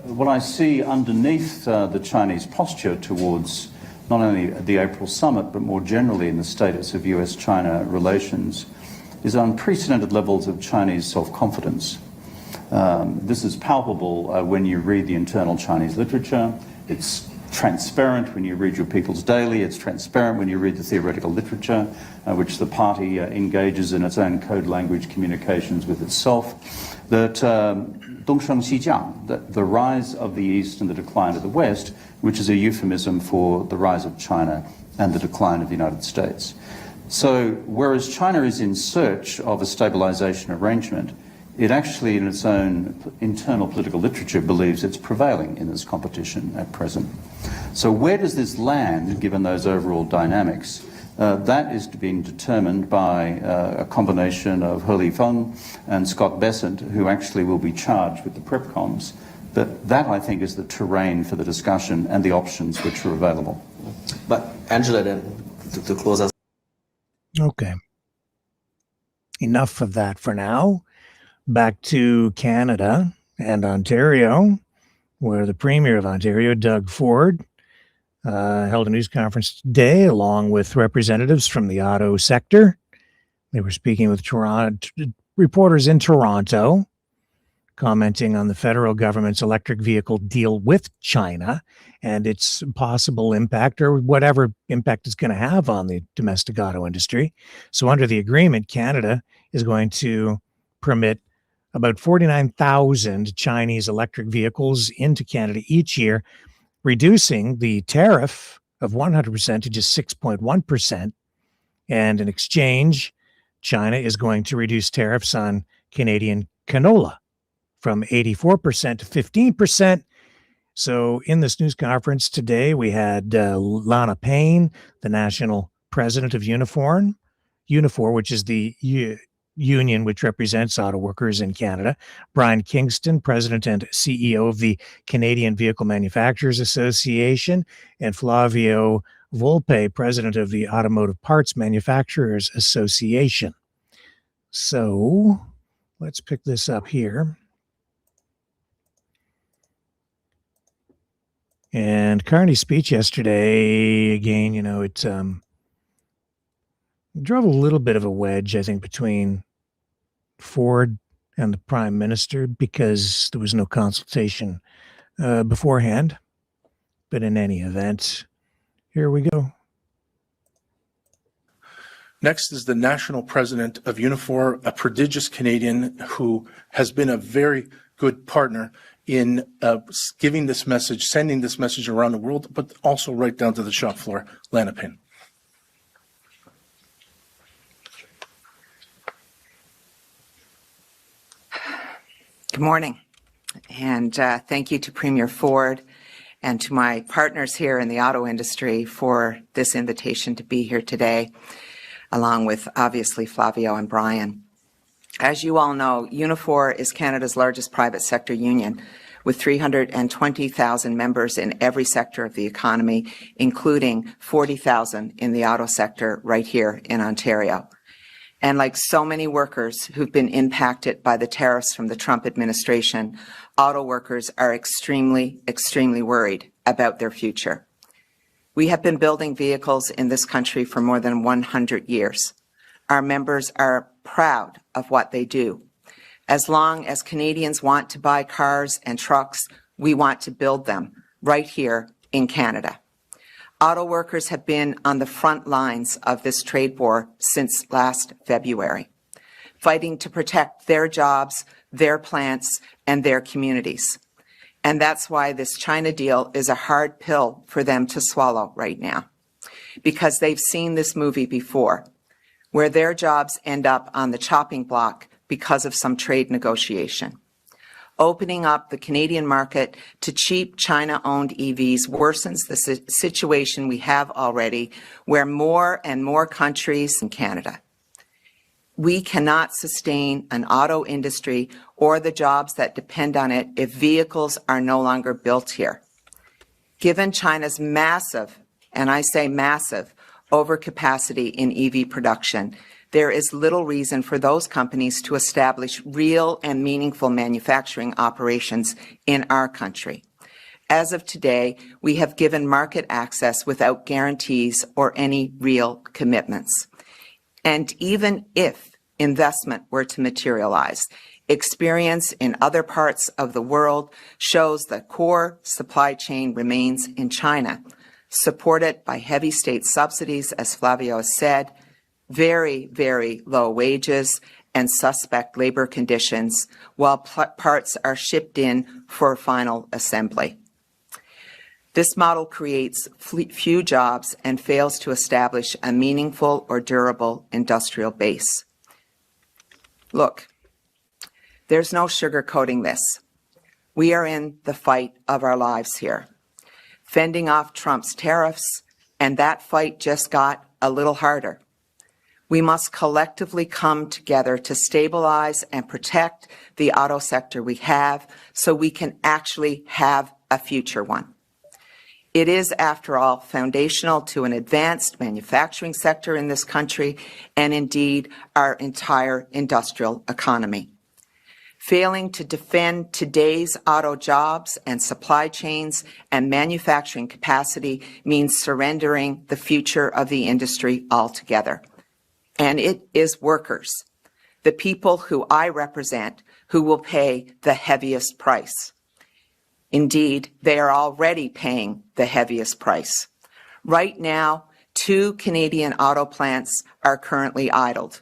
What I see underneath the Chinese posture towards not only the April summit, but more generally in the status of US-China relations, is unprecedented levels of Chinese self-confidence. This is palpable when you read the internal Chinese literature. It's transparent when you read your People's Daily. It's transparent when you read the theoretical literature, which the party engages in its own code language communications with itself. That Dongsheng Xijiang, the rise of the East and the decline of the West, which is a euphemism for the rise of China and the decline of the United States. So whereas China is in search of a stabilization arrangement, it actually, in its own internal political literature, believes it's prevailing in this competition at present. So where does this land, given those overall dynamics? That is being determined by a combination of He Lifeng and Scott Bessent, who actually will be charged with the prepcoms. But that, I think, is the terrain for the discussion and the options which are available. But Angela, then, to close us. Okay. Enough of that for now. Back to Canada and Ontario, where the Premier of Ontario, Doug Ford, held a news conference today along with representatives from the auto sector. They were speaking with reporters in Toronto, commenting on the federal government's electric vehicle deal with China and its possible impact, or whatever impact it's going to have on the domestic auto industry. So under the agreement, Canada is going to permit about 49,000 Chinese electric vehicles into Canada each year, reducing the tariff of 100% to just 6.1%. And in exchange, China is going to reduce tariffs on Canadian canola from 84% to 15%. So in this news conference today, we had Lana Payne, the national president of Unifor, which is the union which represents auto workers in Canada, Brian Kingston, president and CEO of the Canadian Vehicle Manufacturers Association, and Flavio Volpe, president of the Automotive Parts Manufacturers Association. So let's pick this up here. And Carney's speech yesterday, again, it drove a little bit of a wedge, I think, between Ford and the Prime Minister because there was no consultation beforehand. But in any event, here we go. Next is the national president of Unifor, a prodigious Canadian who has been a very good partner in giving this message, sending this message around the world, but also right down to the shop floor. Lana Payne. Good morning, and thank you to Premier Ford and to my partners here in the auto industry for this invitation to be here today, along with obviously Flavio and Brian. As you all know, Unifor is Canada's largest private sector union with 320,000 members in every sector of the economy, including 40,000 in the auto sector right here in Ontario. And like so many workers who've been impacted by the tariffs from the Trump administration, auto workers are extremely, extremely worried about their future. We have been building vehicles in this country for more than 100 years. Our members are proud of what they do. As long as Canadians want to buy cars and trucks, we want to build them right here in Canada. Auto workers have been on the front lines of this trade war since last February, fighting to protect their jobs, their plants, and their communities. And that's why this China deal is a hard pill for them to swallow right now, because they've seen this movie before, where their jobs end up on the chopping block because of some trade negotiation. Opening up the Canadian market to cheap China-owned EVs worsens the situation we have already, where more and more countries in Canada. We cannot sustain an auto industry or the jobs that depend on it if vehicles are no longer built here. Given China's massive, and I say massive, overcapacity in EV production, there is little reason for those companies to establish real and meaningful manufacturing operations in our country. As of today, we have given market access without guarantees or any real commitments. And even if investment were to materialize. Experience in other parts of the world shows the core supply chain remains in China, supported by heavy state subsidies, as Flavio has said, very, very low wages, and suspect labor conditions, while parts are shipped in for final assembly. This model creates few jobs and fails to establish a meaningful or durable industrial base. Look, there's no sugarcoating this. We are in the fight of our lives here, fending off Trump's tariffs, and that fight just got a little harder. We must collectively come together to stabilize and protect the auto sector we have so we can actually have a future one. It is, after all, foundational to an advanced manufacturing sector in this country and indeed our entire industrial economy. Failing to defend today's auto jobs and supply chains and manufacturing capacity means surrendering the future of the industry altogether. And it is workers, the people who I represent, who will pay the heaviest price. Indeed, they are already paying the heaviest price. Right now, 2 Canadian auto plants are currently idled.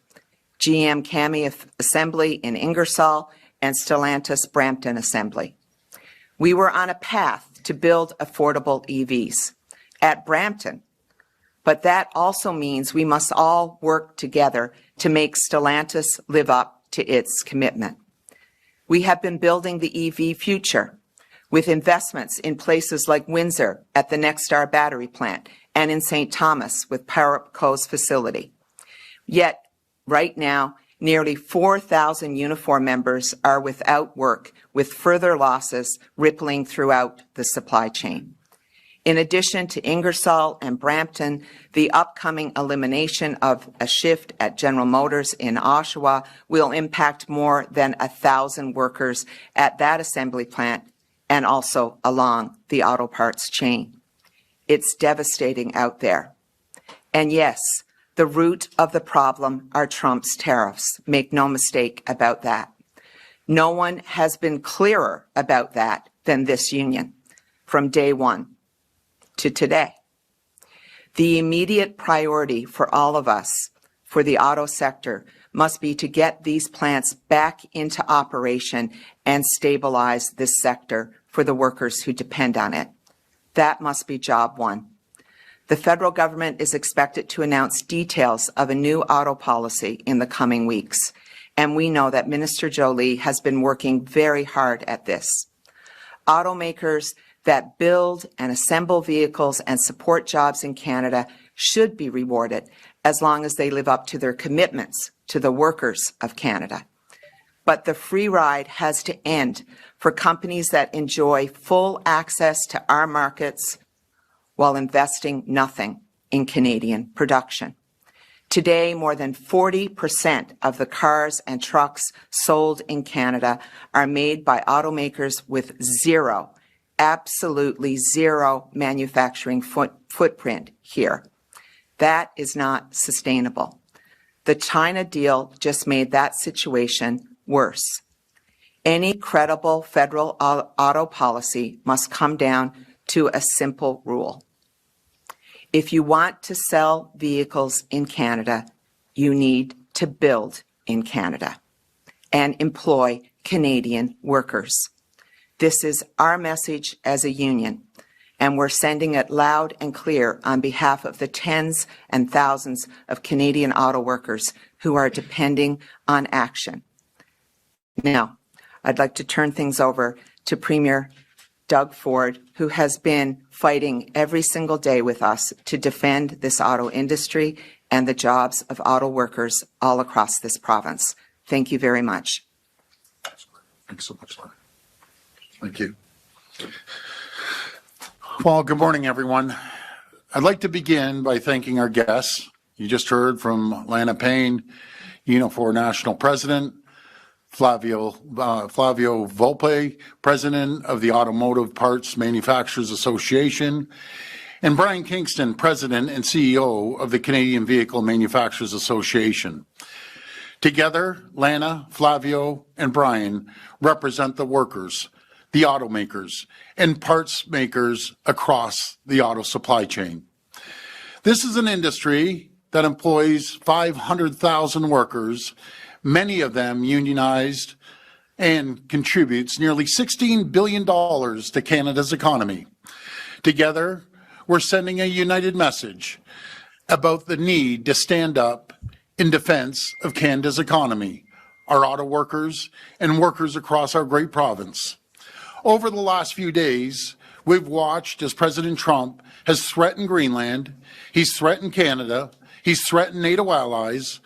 GM Cami Assembly in Ingersoll and Stellantis Brampton Assembly. We were on a path to build affordable EVs at Brampton, but that also means we must all work together to make Stellantis live up to its commitment. We have been building the EV future with investments in places like Windsor at the Nexstar battery plant and in St. Thomas with PowerCo's facility. Yet, right now, nearly 4,000 uniform members are without work, with further losses rippling throughout the supply chain. In addition to Ingersoll and Brampton, the upcoming elimination of a shift at General Motors in Oshawa will impact more than 1,000 workers at that assembly plant and also along the auto parts chain. It's devastating out there. And yes, the root of the problem are Trump's tariffs. Make no mistake about that. No one has been clearer about that than this union from day one to today. The immediate priority for all of us, for the auto sector, must be to get these plants back into operation and stabilize this sector for the workers who depend on it. That must be job one. The federal government is expected to announce details of a new auto policy in the coming weeks, and we know that Minister Jolie has been working very hard at this. Automakers that build and assemble vehicles and support jobs in Canada should be rewarded as long as they live up to their commitments to the workers of Canada. But the free ride has to end for companies that enjoy full access to our markets while investing nothing in Canadian production. Today, more than 40% of the cars and trucks sold in Canada are made by automakers with zero, absolutely zero manufacturing footprint here. That is not sustainable. The China deal just made that situation worse. Any credible federal auto policy must come down to a simple rule. If you want to sell vehicles in Canada, you need to build in Canada and employ Canadian workers. This is our message as a union, and we're sending it loud and clear on behalf of the tens and thousands of Canadian auto workers who are depending on action. Now, I'd like to turn things over to Premier Doug Ford, who has been fighting every single day with us to defend this auto industry and the jobs of auto workers all across this province. Thank you very much. Thanks so much, Larry. Thank you. Well, good morning, everyone. I'd like to begin by thanking our guests. You just heard from Lana Payne, Unifor National President, Flavio Volpe, President of the Automotive Parts Manufacturers Association, and Brian Kingston, President and CEO of the Canadian Vehicle Manufacturers Association. Together, Lana, Flavio, and Brian represent the workers, the automakers, and parts makers across the auto supply chain. This is an industry that employs 500,000 workers, many of them unionized, and contributes nearly $16 billion to Canada's economy. Together, we're sending a united message about the need to stand up in defense of Canada's economy, our auto workers, and workers across our great province. Over the last few days, we've watched as President Trump has threatened Greenland, he's threatened Canada, he's threatened NATO allies.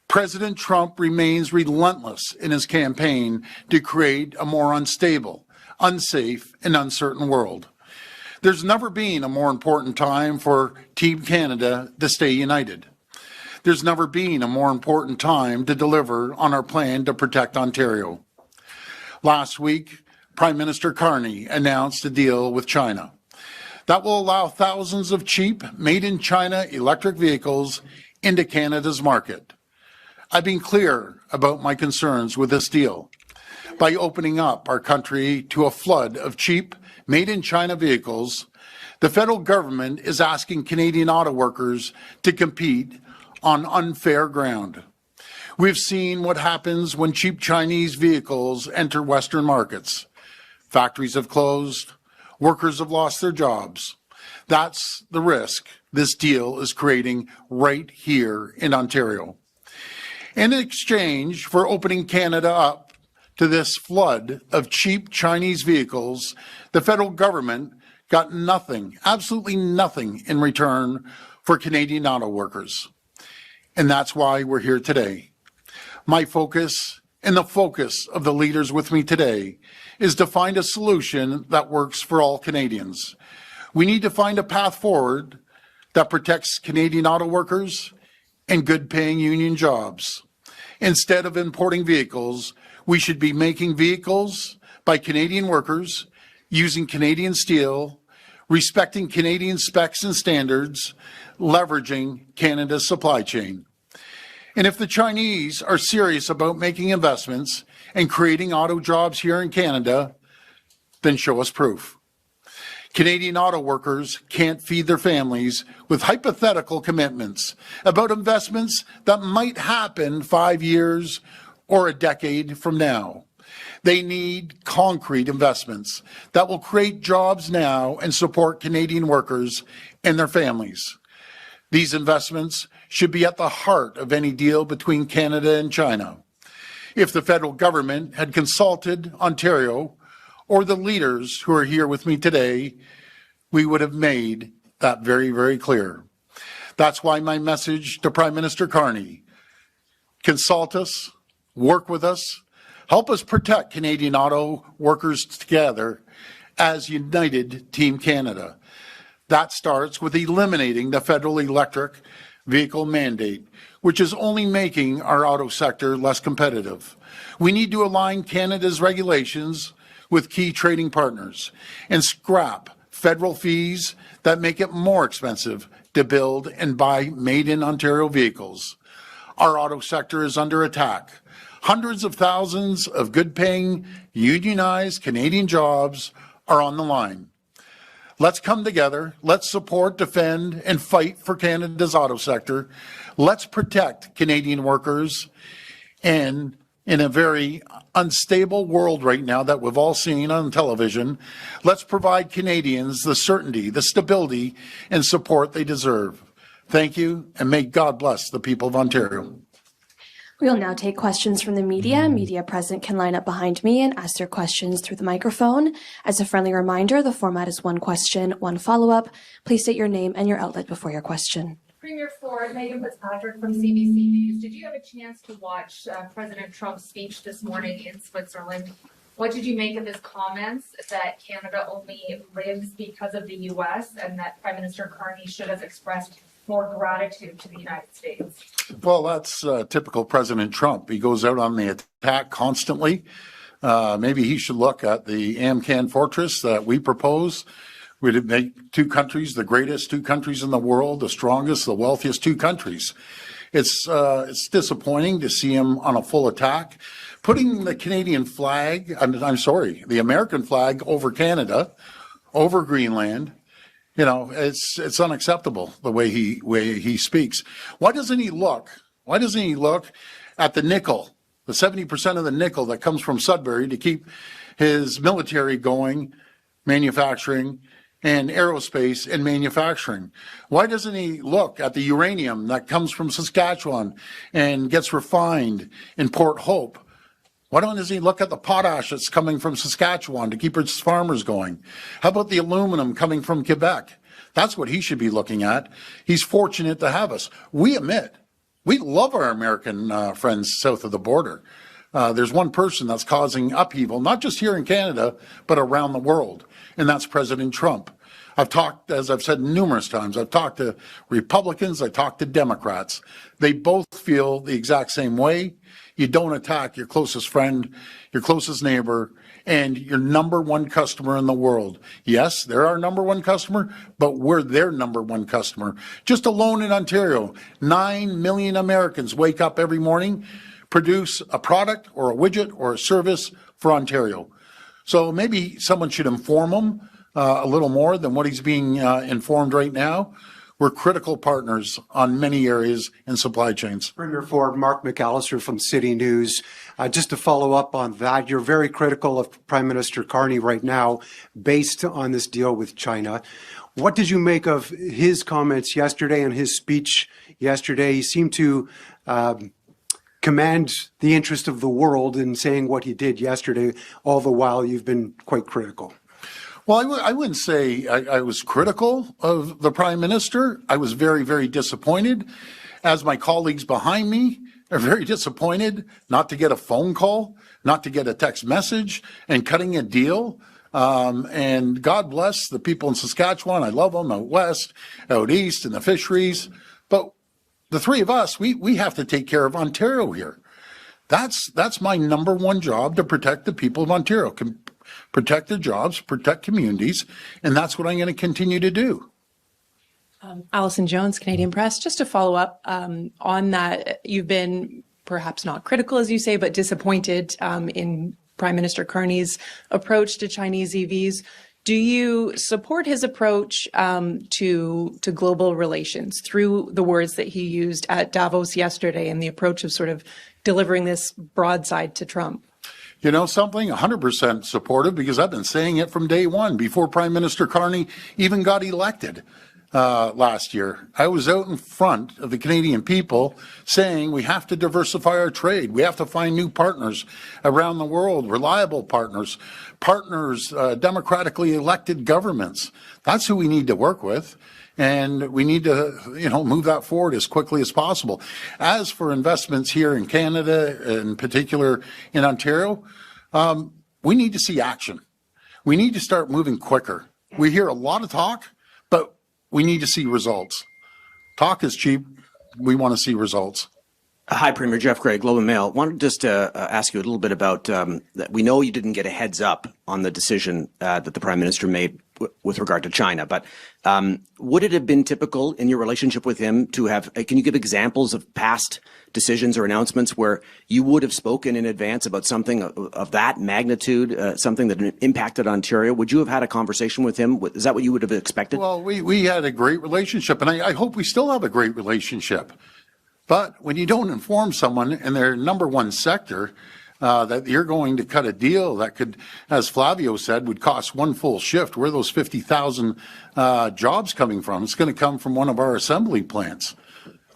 President Trump remains relentless in his campaign to create a more unstable, unsafe, and uncertain world. There's never been a more important time for Team Canada to stay united. There's never been a more important time to deliver on our plan to protect Ontario. Last week, Prime Minister Carney announced a deal with China that will allow thousands of cheap, made-in-China electric vehicles into Canada's market. I've been clear about my concerns with this deal. By opening up our country to a flood of cheap, made-in-China vehicles, the federal government is asking Canadian auto workers to compete on unfair ground. We've seen what happens when cheap Chinese vehicles enter Western markets. Factories have closed, workers have lost their jobs. That's the risk this deal is creating right here in Ontario. In exchange for opening Canada up to this flood of cheap Chinese vehicles, the federal government got nothing, absolutely nothing in return for Canadian auto workers. And that's why we're here today. My focus and the focus of the leaders with me today is to find a solution that works for all Canadians. We need to find a path forward that protects Canadian auto workers and good-paying union jobs. Instead of importing vehicles, we should be making vehicles by Canadian workers, using Canadian steel, respecting Canadian specs and standards, leveraging Canada's supply chain. And if the Chinese are serious about making investments and creating auto jobs here in Canada, then show us proof. Canadian auto workers can't feed their families with hypothetical commitments about investments that might happen 5 years or a decade from now. They need concrete investments that will create jobs now and support Canadian workers and their families. These investments should be at the heart of any deal between Canada and China. If the federal government had consulted Ontario or the leaders who are here with me today, we would have made that very, very clear. That's why my message to Prime Minister Carney: consult us, work with us, help us protect Canadian auto workers together as United Team Canada. That starts with eliminating the federal electric vehicle mandate, which is only making our auto sector less competitive. We need to align Canada's regulations with key trading partners and scrap federal fees that make it more expensive to build and buy made-in-Ontario vehicles. Our auto sector is under attack. Hundreds of thousands of good-paying, unionized Canadian jobs are on the line. Let's come together. Let's support, defend, and fight for Canada's auto sector. Let's protect Canadian workers. And in a very unstable world right now that we've all seen on television, let's provide Canadians the certainty, the stability, and support they deserve. Thank you, and may God bless the people of Ontario. We will now take questions from the media. Media present can line up behind me and ask their questions through the microphone. As a friendly reminder, the format is one question, one follow-up. Please state your name and your outlet before your question. Premier Ford, Megan Fitzpatrick from CBC News. Did you have a chance to watch President Trump's speech this morning in Switzerland? What did you make of his comments that Canada only lives because of the U.S. and that Prime Minister Carney should have expressed more gratitude to the United States? Well, that's typical President Trump. He goes out on the attack constantly. Maybe he should look at the Amcan fortress that we propose. We'd make two countries, the greatest two countries in the world, the strongest, the wealthiest two countries. It's disappointing to see him on a full attack. Putting the Canadian flag, I'm sorry, the American flag over Canada, over Greenland, it's unacceptable the way he speaks. Why doesn't he look at the nickel, the 70% of the nickel that comes from Sudbury to keep his military going, manufacturing, and aerospace and manufacturing? Why doesn't he look at the uranium that comes from Saskatchewan and gets refined in Port Hope? Why doesn't he look at the potash that's coming from Saskatchewan to keep his farmers going? How about the aluminum coming from Quebec? That's what he should be looking at. He's fortunate to have us. We love our American friends south of the border. There's one person that's causing upheaval, not just here in Canada, but around the world, and that's President Trump. I've talked, as I've said numerous times, I've talked to Republicans, I talked to Democrats. They both feel the exact same way. You don't attack your closest friend, your closest neighbor, and your number one customer in the world. Yes, they're our number one customer, but we're their number one customer. Just alone in Ontario, 9 million Americans wake up every morning, produce a product or a widget or a service for Ontario. So maybe someone should inform him a little more than what he's being informed right now. We're critical partners on many areas in supply chains. Premier Ford, Mark McAllister from City News. Just to follow up on that, you're very critical of Prime Minister Carney right now based on this deal with China. What did you make of his comments yesterday and his speech yesterday? He seemed to command the interest of the world in saying what he did yesterday, all the while you've been quite critical. Well, I wouldn't say I was critical of the Prime Minister. I was very, very disappointed, as my colleagues behind me are very disappointed not to get a phone call, not to get a text message, and cutting a deal. And God bless the people in Saskatchewan. I love them out west, out east, in the fisheries. But the three of us, we have to take care of Ontario here. That's my number one job, to protect the people of Ontario. Protect their jobs, protect communities, and that's what I'm going to continue to do. Alison Jones, Canadian Press. Just to follow up on that, you've been perhaps not critical, as you say, but disappointed in Prime Minister Carney's approach to Chinese EVs. Do you support his approach to global relations through the words that he used at Davos yesterday and the approach of sort of delivering this broadside to Trump? You know something? 100% supportive, because I've been saying it from day one, before Prime Minister Carney even got elected last year. I was out in front of the Canadian people saying we have to diversify our trade. We have to find new partners around the world, reliable partners, democratically elected governments. That's who we need to work with. And we need to, move that forward as quickly as possible. As for investments here in Canada, in particular in Ontario, we need to see action. We need to start moving quicker. We hear a lot of talk, but we need to see results. Talk is cheap. We want to see results. Hi, Premier Jeff Gray, Globe and Mail. Wanted just to ask you a little bit about that. We know you didn't get a heads up on the decision that the Prime Minister made with regard to China, but would it have been typical in your relationship with him to have, can you give examples of past decisions or announcements where you would have spoken in advance about something of that magnitude, something that impacted Ontario? Would you have had a conversation with him? Is that what you would have expected? Well, we had a great relationship, and I hope we still have a great relationship. But when you don't inform someone in their number one sector that you're going to cut a deal that could, as Flavio said, would cost one full shift, where are those 50,000 jobs coming from? It's going to come from one of our assembly plants.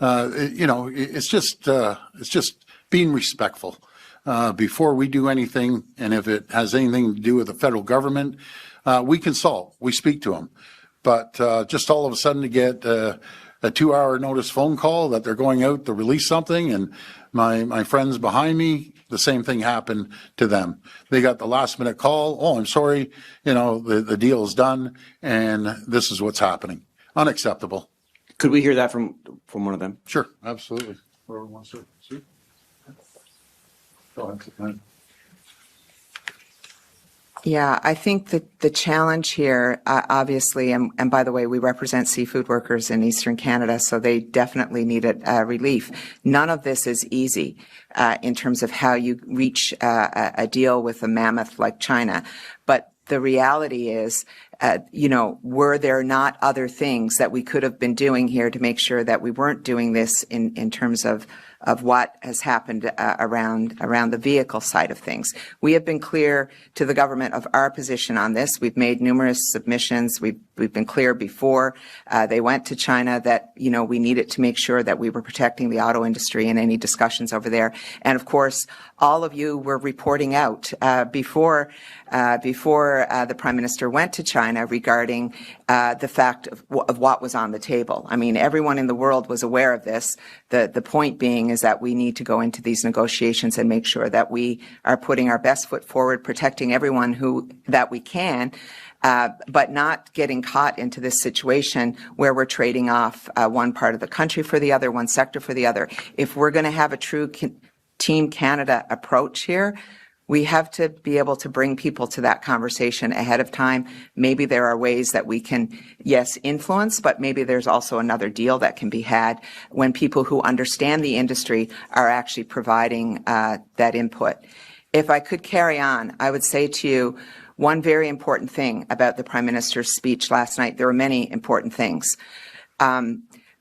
It's just being respectful before we do anything. And if it has anything to do with the federal government, we consult, we speak to them. But just all of a sudden to get a 2-hour notice phone call that they're going out to release something, and my friends behind me, the same thing happened to them. They got the last minute call. Oh, I'm sorry. The deal is done and this is what's happening. Unacceptable. Could we hear that from one of them? Sure. Absolutely. Whoever wants to see. Go ahead. Yeah, I think that the challenge here, obviously, and by the way, we represent seafood workers in Eastern Canada, so they definitely needed relief. None of this is easy in terms of how you reach a deal with a mammoth like China. But the reality is, were there not other things that we could have been doing here to make sure that we weren't doing this in terms of what has happened around the vehicle side of things? We have been clear to the government of our position on this. We've made numerous submissions. We've been clear before they went to China that we needed to make sure that we were protecting the auto industry in any discussions over there. And of course, all of you were reporting out before the Prime Minister went to China regarding the fact of what was on the table. I mean, everyone in the world was aware of this. The point being is that we need to go into these negotiations and make sure that we are putting our best foot forward, protecting everyone that we can, but not getting caught into this situation where we're trading off one part of the country for the other, one sector for the other. If we're going to have a true Team Canada approach here, we have to be able to bring people to that conversation ahead of time. Maybe there are ways that we can, yes, influence, but maybe there's also another deal that can be had when people who understand the industry are actually providing that input. If I could carry on, I would say to you one very important thing about the Prime Minister's speech last night. There were many important things.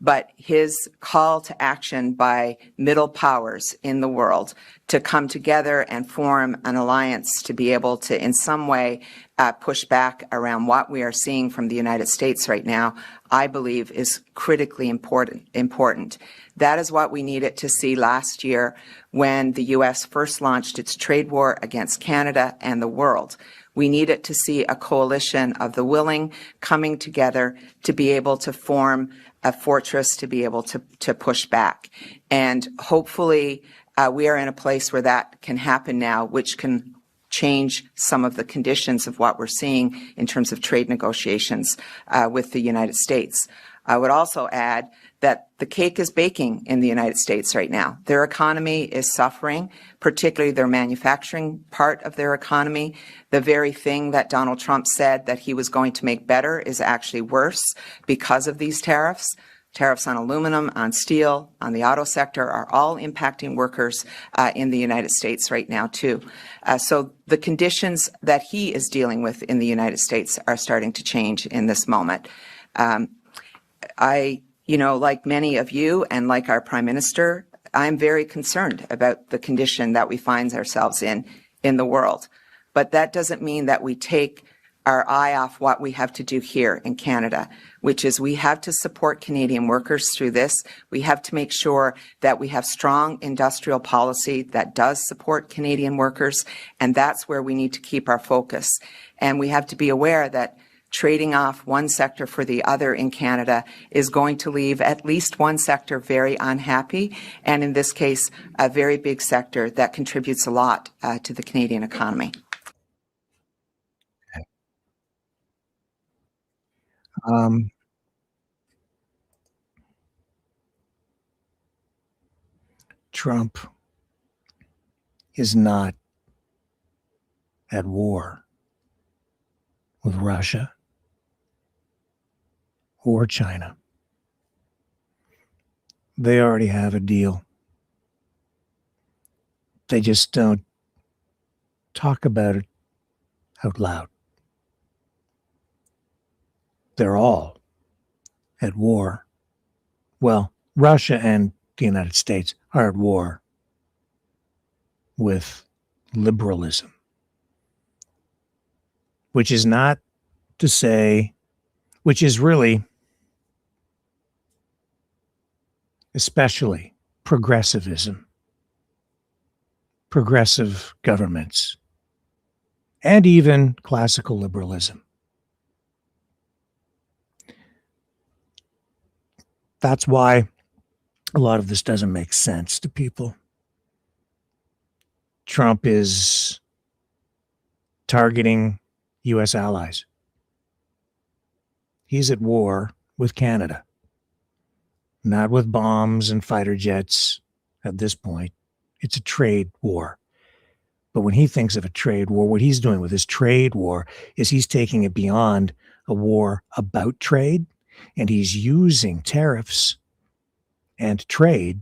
But his call to action by middle powers in the world to come together and form an alliance to be able to in some way push back around what we are seeing from the United States right now, I believe is critically important. That is what we needed to see last year when the U.S. first launched its trade war against Canada and the world. We needed to see a coalition of the willing coming together to be able to form a fortress to be able to push back. And hopefully we are in a place where that can happen now, which can change some of the conditions of what we're seeing in terms of trade negotiations with the United States. I would also add that the cake is baking in the United States right now. Their economy is suffering, particularly their manufacturing part of their economy. The very thing that Donald Trump said that he was going to make better is actually worse because of these tariffs. Tariffs on aluminum, on steel, on the auto sector are all impacting workers in the United States right now too. So the conditions that he is dealing with in the United States are starting to change in this moment. Like many of you and like our Prime Minister, I'm very concerned about the condition that we find ourselves in the world. But that doesn't mean that we take our eye off what we have to do here in Canada, which is we have to support Canadian workers through this. We have to make sure that we have strong industrial policy that does support Canadian workers, and that's where we need to keep our focus. And we have to be aware that trading off one sector for the other in Canada is going to leave at least one sector very unhappy, and in this case, a very big sector that contributes a lot to the Canadian economy. Trump is not at war with Russia or China. They already have a deal. They just don't talk about it out loud. They're all at war. Well, Russia and the United States are at war with liberalism, which is not to say, which is really especially progressivism, progressive governments, and even classical liberalism. That's why a lot of this doesn't make sense to people. Trump is targeting U.S. allies. He's at war with Canada, not with bombs and fighter jets at this point. It's a trade war. But when he thinks of a trade war, what he's doing with his trade war is he's taking it beyond a war about trade, and he's using tariffs and trade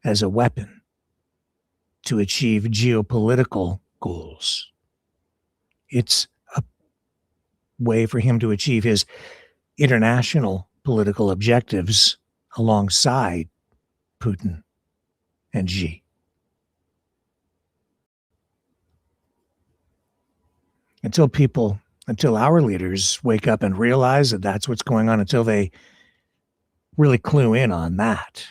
as a weapon to achieve geopolitical goals. It's a way for him to achieve his international political objectives alongside Putin and Xi. Until our leaders wake up and realize that that's what's going on, until they really clue in on that,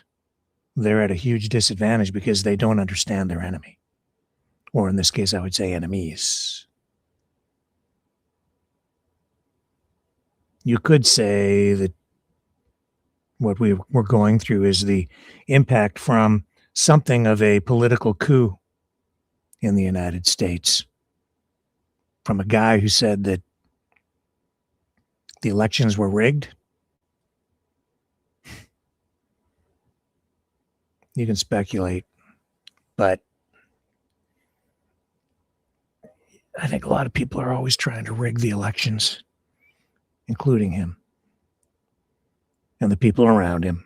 they're at a huge disadvantage because they don't understand their enemy. Or in this case, I would say enemies. You could say that what we're going through is the impact from something of a political coup in the United States, from a guy who said that the elections were rigged. You can speculate, but I think a lot of people are always trying to rig the elections, including him and the people around him,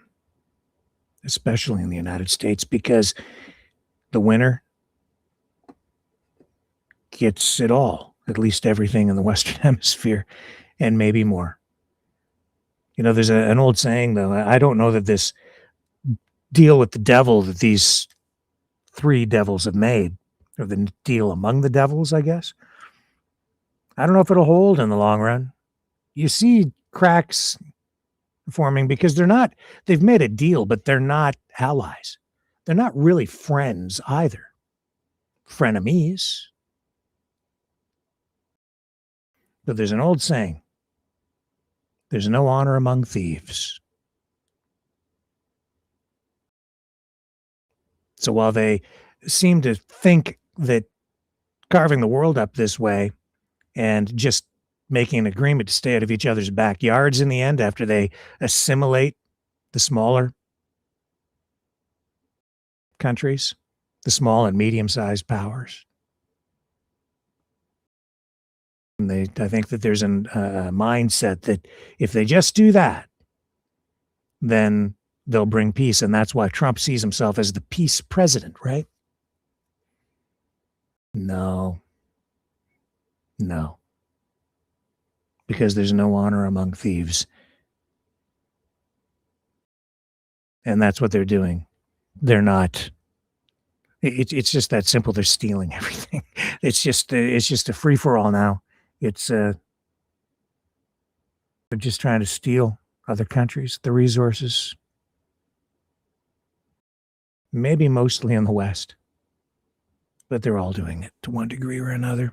especially in the United States, because the winner gets it all, at least everything in the Western Hemisphere, and maybe more. You know, there's an old saying, though. I don't know that this deal with the devil that these three devils have made, or the deal among the devils, I guess, I don't know if it'll hold in the long run. You see cracks forming because they've made a deal, but they're not allies. They're not really friends either. Frenemies. But there's an old saying, there's no honor among thieves. So while they seem to think that carving the world up this way and just making an agreement to stay out of each other's backyards in the end after they assimilate the smaller countries, the small and medium-sized powers, I think that there's a mindset that if they just do that, then they'll bring peace. And that's why Trump sees himself as the peace president, right? No. Because there's no honor among thieves. And that's what they're doing. They're not. It's just that simple. They're stealing everything. It's just a free-for-all now. They're just trying to steal other countries, the resources, maybe mostly in the West, but they're all doing it to one degree or another.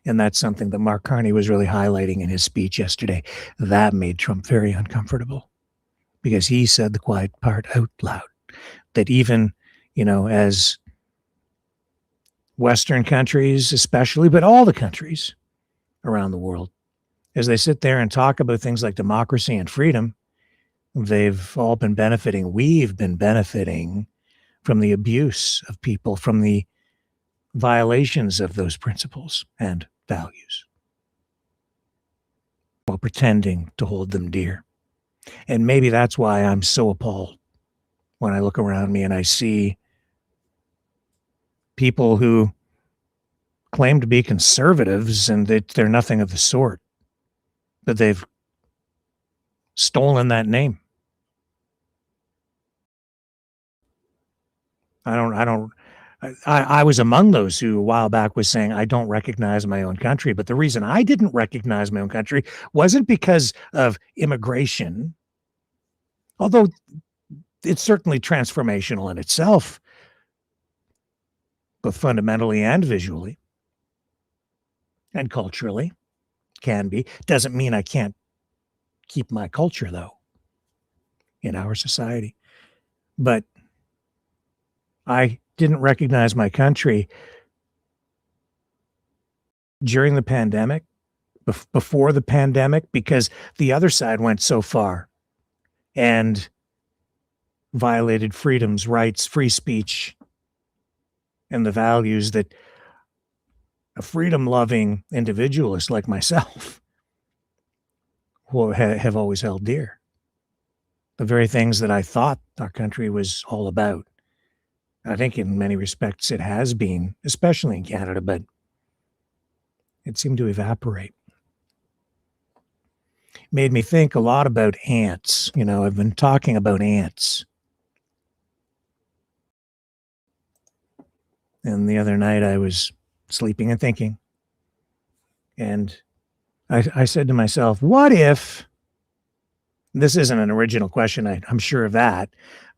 And that's something that Mark Carney was really highlighting in his speech yesterday. That made Trump very uncomfortable because he said the quiet part out loud, that even, as Western countries especially, but all the countries around the world, as they sit there and talk about things like democracy and freedom, they've all been benefiting. We've been benefiting from the abuse of people, from the violations of those principles and values, while pretending to hold them dear. And maybe that's why I'm so appalled when I look around me and I see people who claim to be conservatives and that they're nothing of the sort, but they've stolen that name. I was among those who a while back was saying, I don't recognize my own country. But the reason I didn't recognize my own country wasn't because of immigration, although it's certainly transformational in itself, both fundamentally and visually and culturally. Can be. Doesn't mean I can't keep my culture, though, in our society. But I didn't recognize my country during the pandemic, before the pandemic, because the other side went so far and violated freedoms, rights, free speech, and the values that a freedom-loving individualist like myself have always held dear. The very things that I thought our country was all about. I think in many respects it has been, especially in Canada, but it seemed to evaporate. Made me think a lot about ants. You know, I've been talking about ants. And the other night I was sleeping and thinking. And I said to myself, what if, this isn't an original question, I'm sure of that,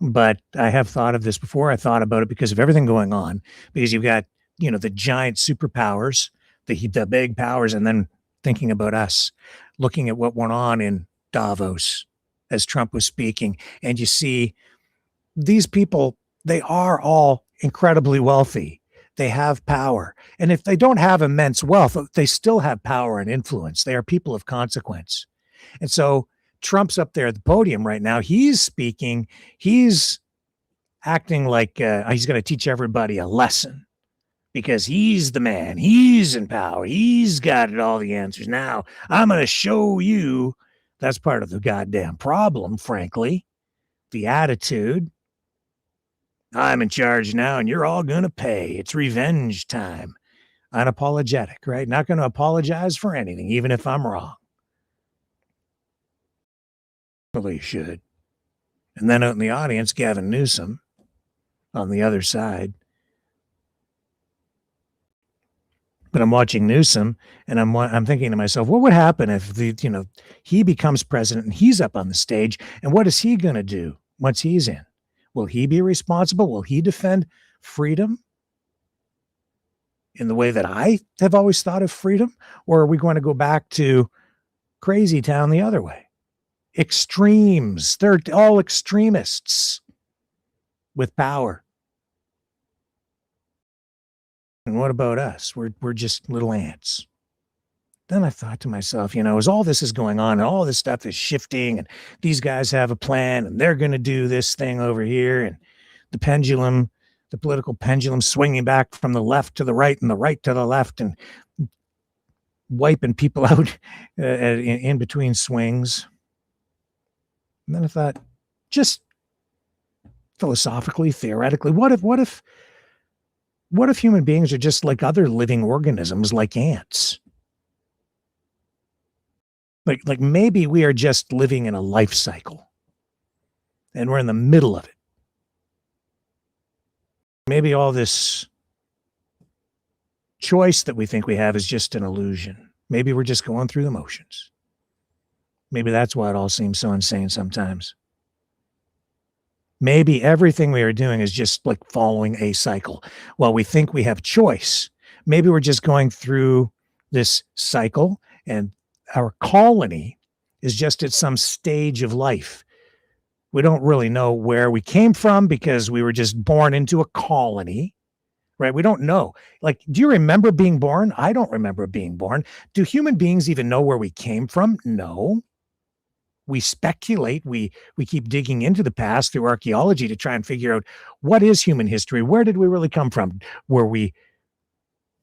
but I have thought of this before. I thought about it because of everything going on, because you've got, you know, the giant superpowers, the big powers, and then thinking about us, looking at what went on in Davos as Trump was speaking. And you see these people, they are all incredibly wealthy. They have power. And if they don't have immense wealth, they still have power and influence. They are people of consequence. And so Trump's up there at the podium right now. He's speaking. He's acting like he's going to teach everybody a lesson because he's the man. He's in power. He's got all the answers. Now, I'm going to show you. That's part of the goddamn problem, frankly. The attitude. I'm in charge now, and you're all going to pay. It's revenge time. Unapologetic, right? Not going to apologize for anything, even if I'm wrong. Well, you should. And then out in the audience, Gavin Newsom on the other side. But I'm watching Newsom, and I'm thinking to myself, what would happen if he becomes president and he's up on the stage, and what is he going to do once he's in? Will he be responsible? Will he defend freedom in the way that I have always thought of freedom? Or are we going to go back to crazy town the other way? Extremes. They're all extremists with power. And what about us? We're just little ants. Then I thought to myself, as all this is going on and all this stuff is shifting and these guys have a plan and they're going to do this thing over here, and the political pendulum swinging back from the left to the right and the right to the left and wiping people out in between swings. And then I thought, just philosophically, theoretically, what if human beings are just like other living organisms, like ants? Like maybe we are just living in a life cycle and we're in the middle of it. Maybe all this choice that we think we have is just an illusion. Maybe we're just going through the motions. Maybe that's why it all seems so insane sometimes. Maybe everything we are doing is just like following a cycle. While we think we have choice, maybe we're just going through this cycle, and our colony is just at some stage of life. We don't really know where we came from because we were just born into a colony, right? We don't know. Like, do you remember being born? I don't remember being born. Do human beings even know where we came from? No. We speculate. We keep digging into the past through archaeology to try and figure out what is human history. Where did we really come from?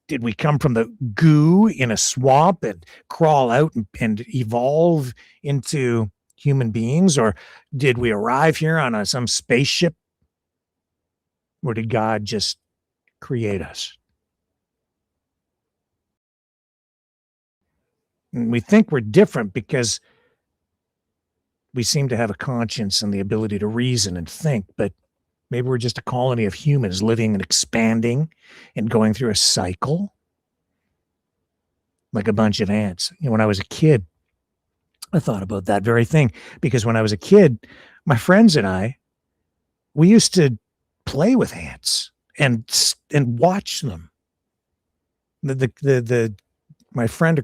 Did we come from the goo in a swamp and crawl out and evolve into human beings? Or did we arrive here on some spaceship? Or did God just create us? And we think we're different because we seem to have a conscience and the ability to reason and think, but maybe we're just a colony of humans living and expanding and going through a cycle like a bunch of ants. When I was a kid, I thought about that very thing, because when I was a kid, my friends and I, we used to play with ants and watch them. My friend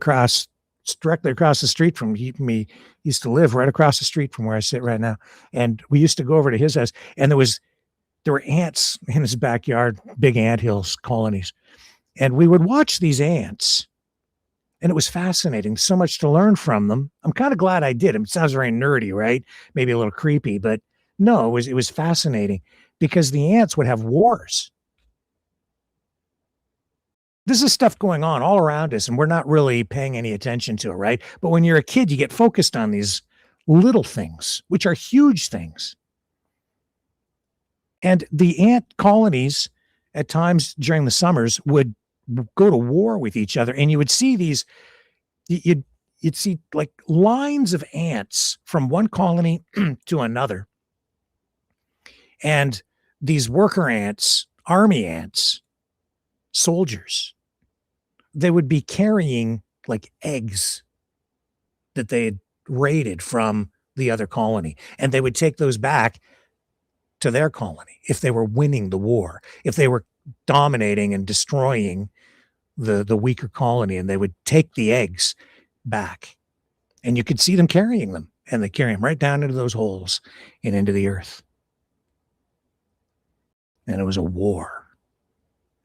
directly across the street from me used to live right across the street from where I sit right now. And we used to go over to his house, and there were ants in his backyard, big anthills, colonies. And we would watch these ants, and it was fascinating, so much to learn from them. I'm kind of glad I did. It sounds very nerdy, right? Maybe a little creepy, but no, it was fascinating because the ants would have wars. This is stuff going on all around us, and we're not really paying any attention to it, right? But when you're a kid, you get focused on these little things, which are huge things. And the ant colonies at times during the summers would go to war with each other, and you would see these, you'd see like lines of ants from one colony to another. And these worker ants, army ants, soldiers, they would be carrying like eggs that they had raided from the other colony, and they would take those back to their colony if they were winning the war, if they were dominating and destroying the weaker colony, and they would take the eggs back, and you could see them carrying them, and they carry them right down into those holes and into the earth. And it was a war.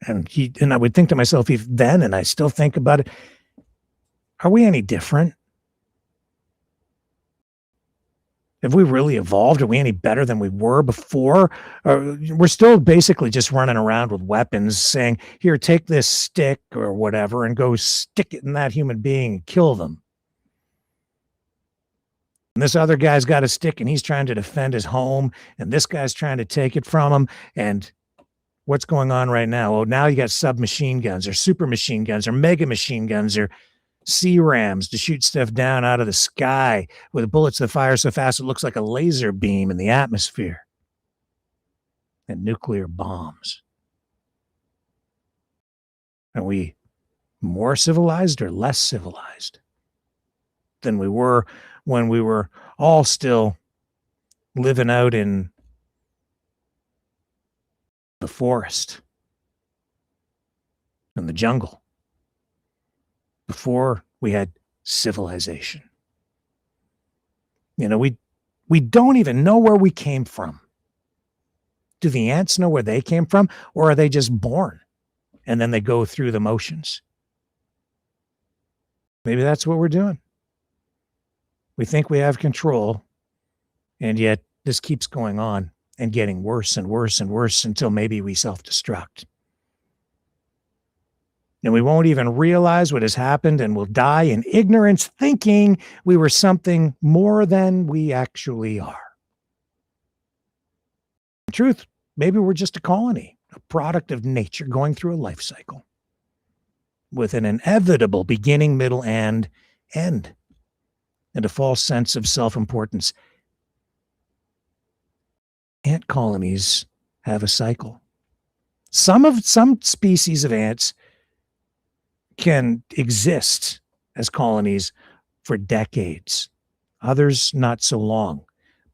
And I would think to myself even then, and I still think about it, are we any different? Have we really evolved? Are we any better than we were before? Or we're still basically just running around with weapons saying, here, take this stick or whatever and go stick it in that human being and kill them. And this other guy's got a stick and he's trying to defend his home, and this guy's trying to take it from him. And what's going on right now? Well, now you got submachine guns or super machine guns or mega machine guns or C-rams to shoot stuff down out of the sky with bullets that fire so fast it looks like a laser beam in the atmosphere. And nuclear bombs. Are we more civilized or less civilized than we were when we were all still living out in the forest and the jungle? Before we had civilization. You know, we don't even know where we came from. Do the ants know where they came from, or are they just born and then they go through the motions? Maybe that's what we're doing. We think we have control, and yet this keeps going on and getting worse and worse and worse until maybe we self-destruct. And we won't even realize what has happened, and we'll die in ignorance thinking we were something more than we actually are. In truth, maybe we're just a colony, a product of nature going through a life cycle with an inevitable beginning, middle, and end, and a false sense of self-importance. Ant colonies have a cycle. Some species of ants can exist as colonies for decades. Others, not so long,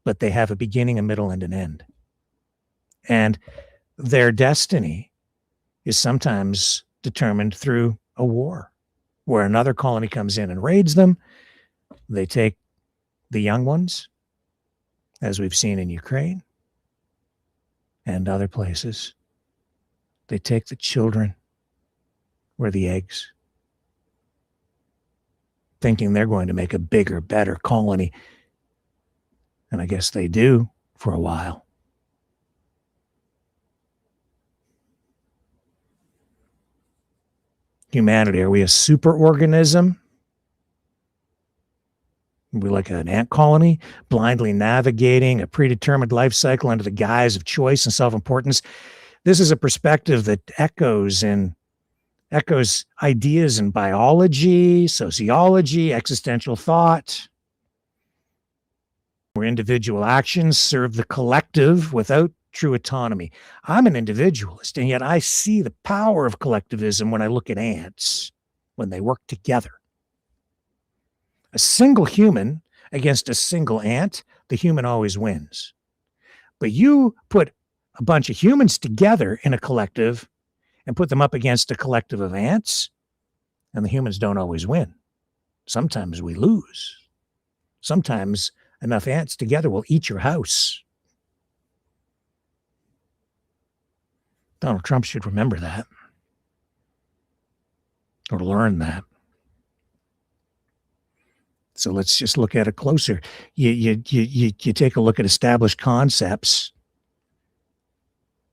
but they have a beginning, a middle, and an end. And their destiny is sometimes determined through a war, where another colony comes in and raids them. They take the young ones, as we've seen in Ukraine and other places. They take the children, or the eggs, thinking they're going to make a bigger, better colony. And I guess they do for a while. Humanity, are we a superorganism? Are we like an ant colony, blindly navigating a predetermined life cycle under the guise of choice and self-importance? This is a perspective that echoes ideas in biology, sociology, existential thought, where individual actions serve the collective without true autonomy. I'm an individualist, and yet I see the power of collectivism when I look at ants, when they work together. A single human against a single ant, the human always wins. But you put a bunch of humans together in a collective and put them up against a collective of ants, and the humans don't always win. Sometimes we lose. Sometimes enough ants together will eat your house. Donald Trump should remember that, or learn that. So let's just look at it closer. You take a look at established concepts.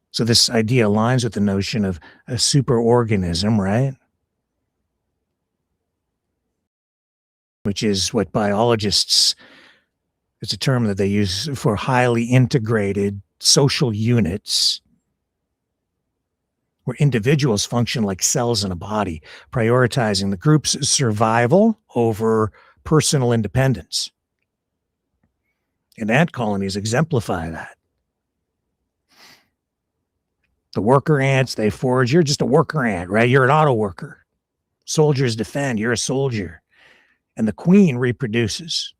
So this idea aligns with the notion of a superorganism, right? which is what biologists, it's a term that they use for highly integrated social units where individuals function like cells in a body, prioritizing the group's survival over personal independence. And ant colonies exemplify that. The worker ants, they forage. You're just a worker ant, right? You're an auto worker. Soldiers defend. You're a soldier. And the queen reproduces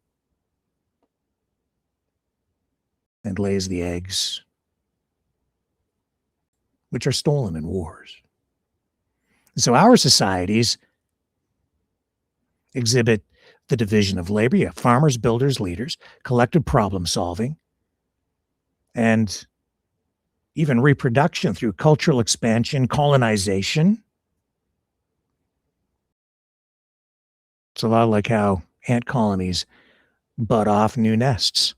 and lays the eggs, which are stolen in wars. So our societies exhibit the division of labor. You have farmers, builders, leaders, collective problem solving, and even reproduction through cultural expansion, colonization. It's a lot like how ant colonies bud off new nests.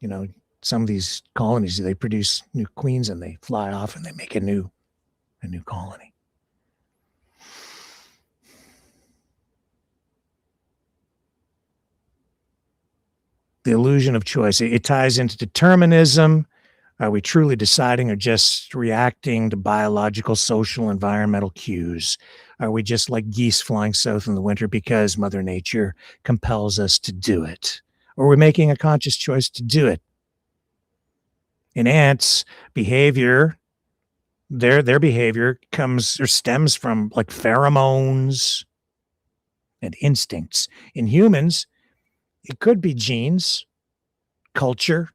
You know, some of these colonies, they produce new queens and they fly off and they make a new colony. The illusion of choice. It ties into determinism. Are we truly deciding or just reacting to biological, social, environmental cues? Are we just like geese flying south in the winter because Mother Nature compels us to do it? Or are we making a conscious choice to do it? In ants, behavior, their behavior comes or stems from like pheromones and instincts. In humans, it could be genes, culture,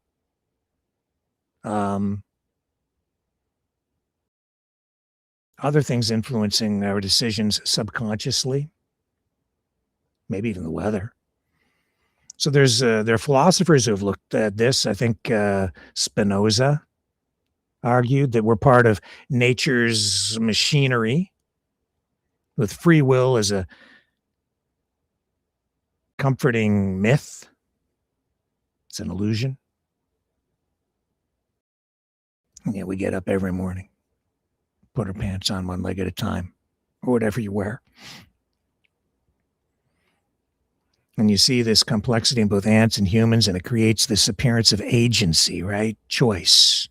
other things influencing our decisions subconsciously, maybe even the weather. So there are philosophers who have looked at this. I think Spinoza argued that we're part of nature's machinery with free will as a comforting myth. It's an illusion. And yet we get up every morning, put our pants on one leg at a time, or whatever you wear. And you see this complexity in both ants and humans, and it creates this appearance of agency, right? Choice.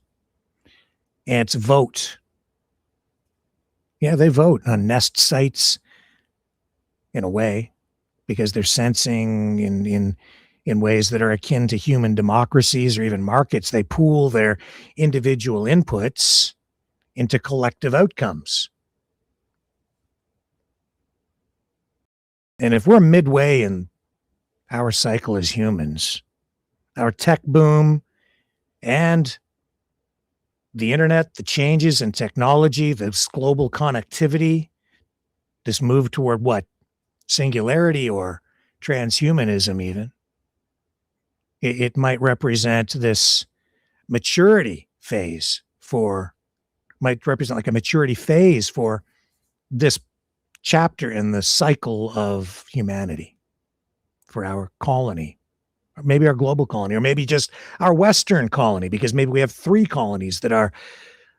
Ants vote. Yeah, they vote on nest sites in a way, because they're sensing in ways that are akin to human democracies or even markets. They pool their individual inputs into collective outcomes. And if we're midway in our cycle as humans, our tech boom and the internet, the changes in technology, this global connectivity, this move toward what? Singularity or transhumanism even. It might represent this maturity phase might represent like a maturity phase for this chapter in the cycle of humanity, for our colony, or maybe our global colony, or maybe just our Western colony, because maybe we have 3 colonies that are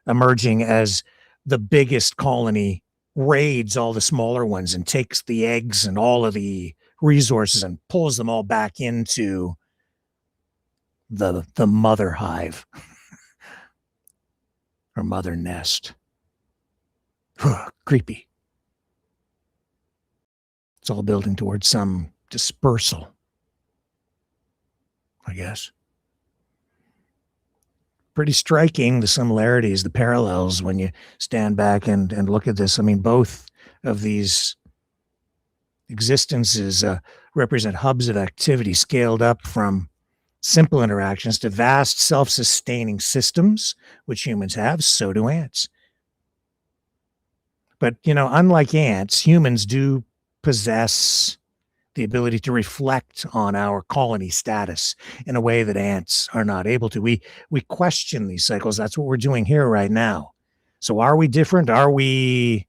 emerging as the biggest colony raids all the smaller ones and takes the eggs and all of the resources and pulls them all back into the mother hive or mother nest. Creepy. It's all building towards some dispersal, I guess. Pretty striking, the similarities, the parallels when you stand back and look at this. I mean, both of these existences represent hubs of activity scaled up from simple interactions to vast self-sustaining systems, which humans have. So do ants. But, unlike ants, humans do possess the ability to reflect on our colony status in a way that ants are not able to. We question these cycles. That's what we're doing here right now. So are we different? Are we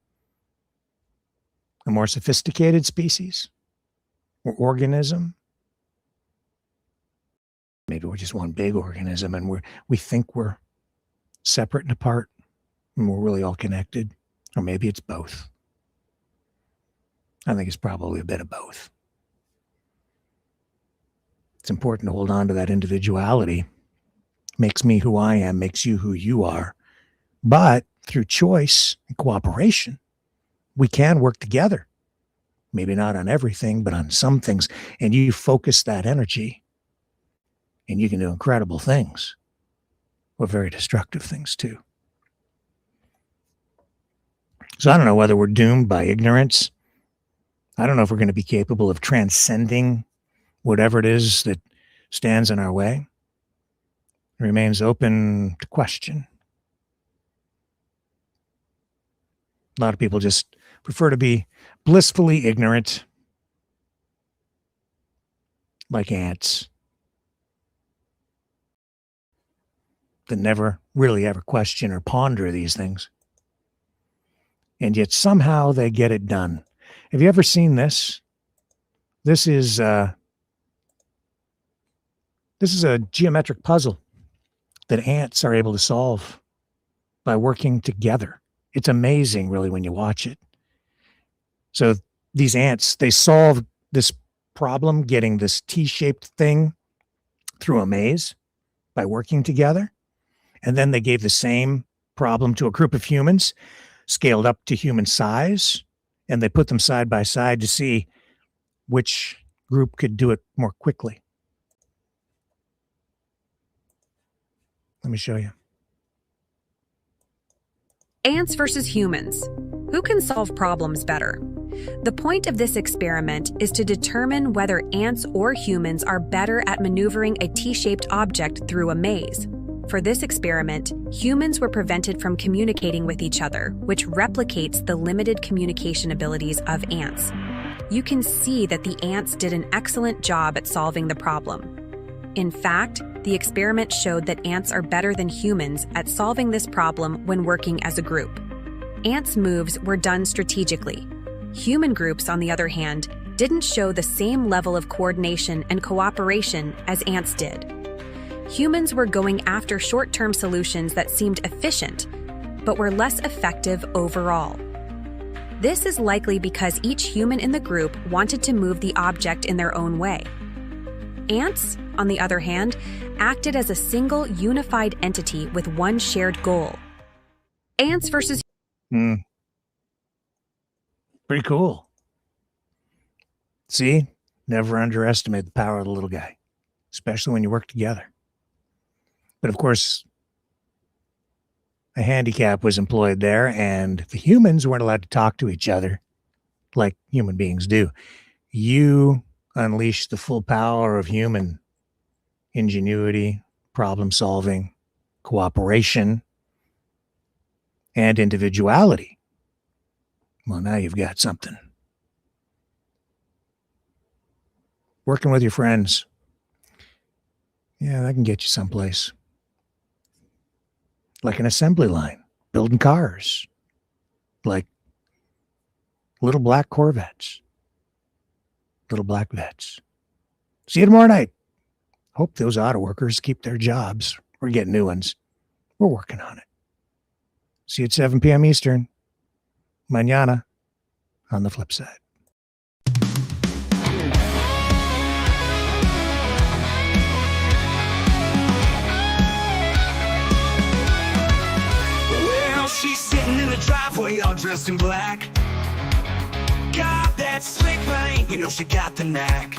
a more sophisticated species or organism? Maybe we're just one big organism and we think we're separate and apart and we're really all connected. Or maybe it's both. I think it's probably a bit of both. It's important to hold on to that individuality. Makes me who I am, makes you who you are. But through choice and cooperation, we can work together. Maybe not on everything, but on some things. And you focus that energy, and you can do incredible things, or very destructive things too. So I don't know whether we're doomed by ignorance. I don't know if we're going to be capable of transcending whatever it is that stands in our way. It remains open to question. A lot of people just prefer to be blissfully ignorant, like ants, that never really ever question or ponder these things. And yet somehow they get it done. Have you ever seen this? This is a geometric puzzle that ants are able to solve by working together. It's amazing, really, when you watch it. So these ants, they solve this problem, getting this T-shaped thing through a maze by working together. And then they gave the same problem to a group of humans, scaled up to human size, and they put them side by side to see which group could do it more quickly. Let me show you. Ants versus humans. Who can solve problems better? The point of this experiment is to determine whether ants or humans are better at maneuvering a T-shaped object through a maze. For this experiment, humans were prevented from communicating with each other, which replicates the limited communication abilities of ants. You can see that the ants did an excellent job at solving the problem. In fact, the experiment showed that ants are better than humans at solving this problem when working as a group. Ants' moves were done strategically. Human groups, on the other hand, didn't show the same level of coordination and cooperation as ants did. Humans were going after short-term solutions that seemed efficient, but were less effective overall. This is likely because each human in the group wanted to move the object in their own way. Ants, on the other hand, acted as a single unified entity with one shared goal. Ants versus... Pretty cool. See? Never underestimate the power of the little guy, especially when you work together. But of course, a handicap was employed there, and the humans weren't allowed to talk to each other like human beings do. You unleash the full power of human ingenuity, problem solving, cooperation, and individuality. Well, now you've got something. Working with your friends. Yeah, that can get you someplace. Like an assembly line, building cars, like little black Corvettes, little black Vets. See you tomorrow night. Hope those auto workers keep their jobs. We're getting new ones. We're working on it. See you at 7 p.m. Eastern. Mañana on the flip side. She's sitting in the driveway all dressed in black. Got that slick paint, you know she got the knack.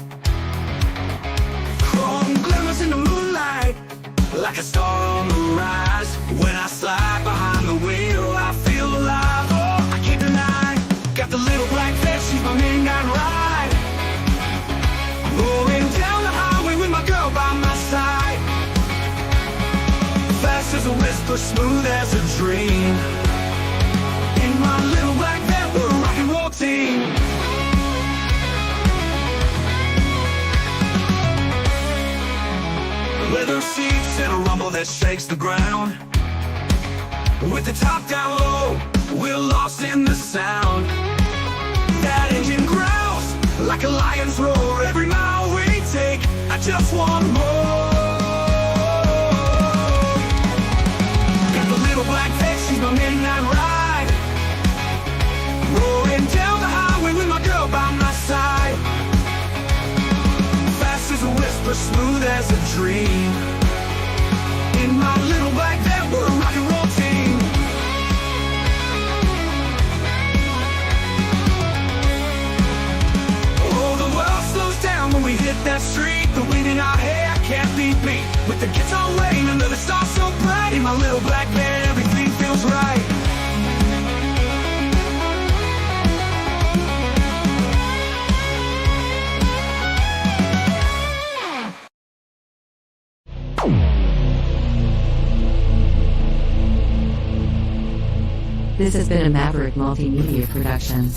Chrome glimmers in the moonlight, like a star on the rise. When I slide behind the wheel, I feel alive. Oh, I can't deny, got the little black vest, she's my midnight ride. Rolling down the highway with my girl by my side. Fast as a whisper, smooth as a dream. In my little black van, we're a rock and roll team. Leather seats and a rumble that shakes the ground. With the top down low, we're lost in the sound. That engine growls like a lion's roar. Every mile we take, I just want more. Black face, she's my midnight ride. Rolling down the highway with my girl by there's a dream. In my little black van, we're a rock and roll team. Oh, the world slows down when we hit that street. The wind in our hair can't beat me. With the guitar laying under the stars so bright. In my little black van, everything feels right. This has been a Maverick Multimedia production.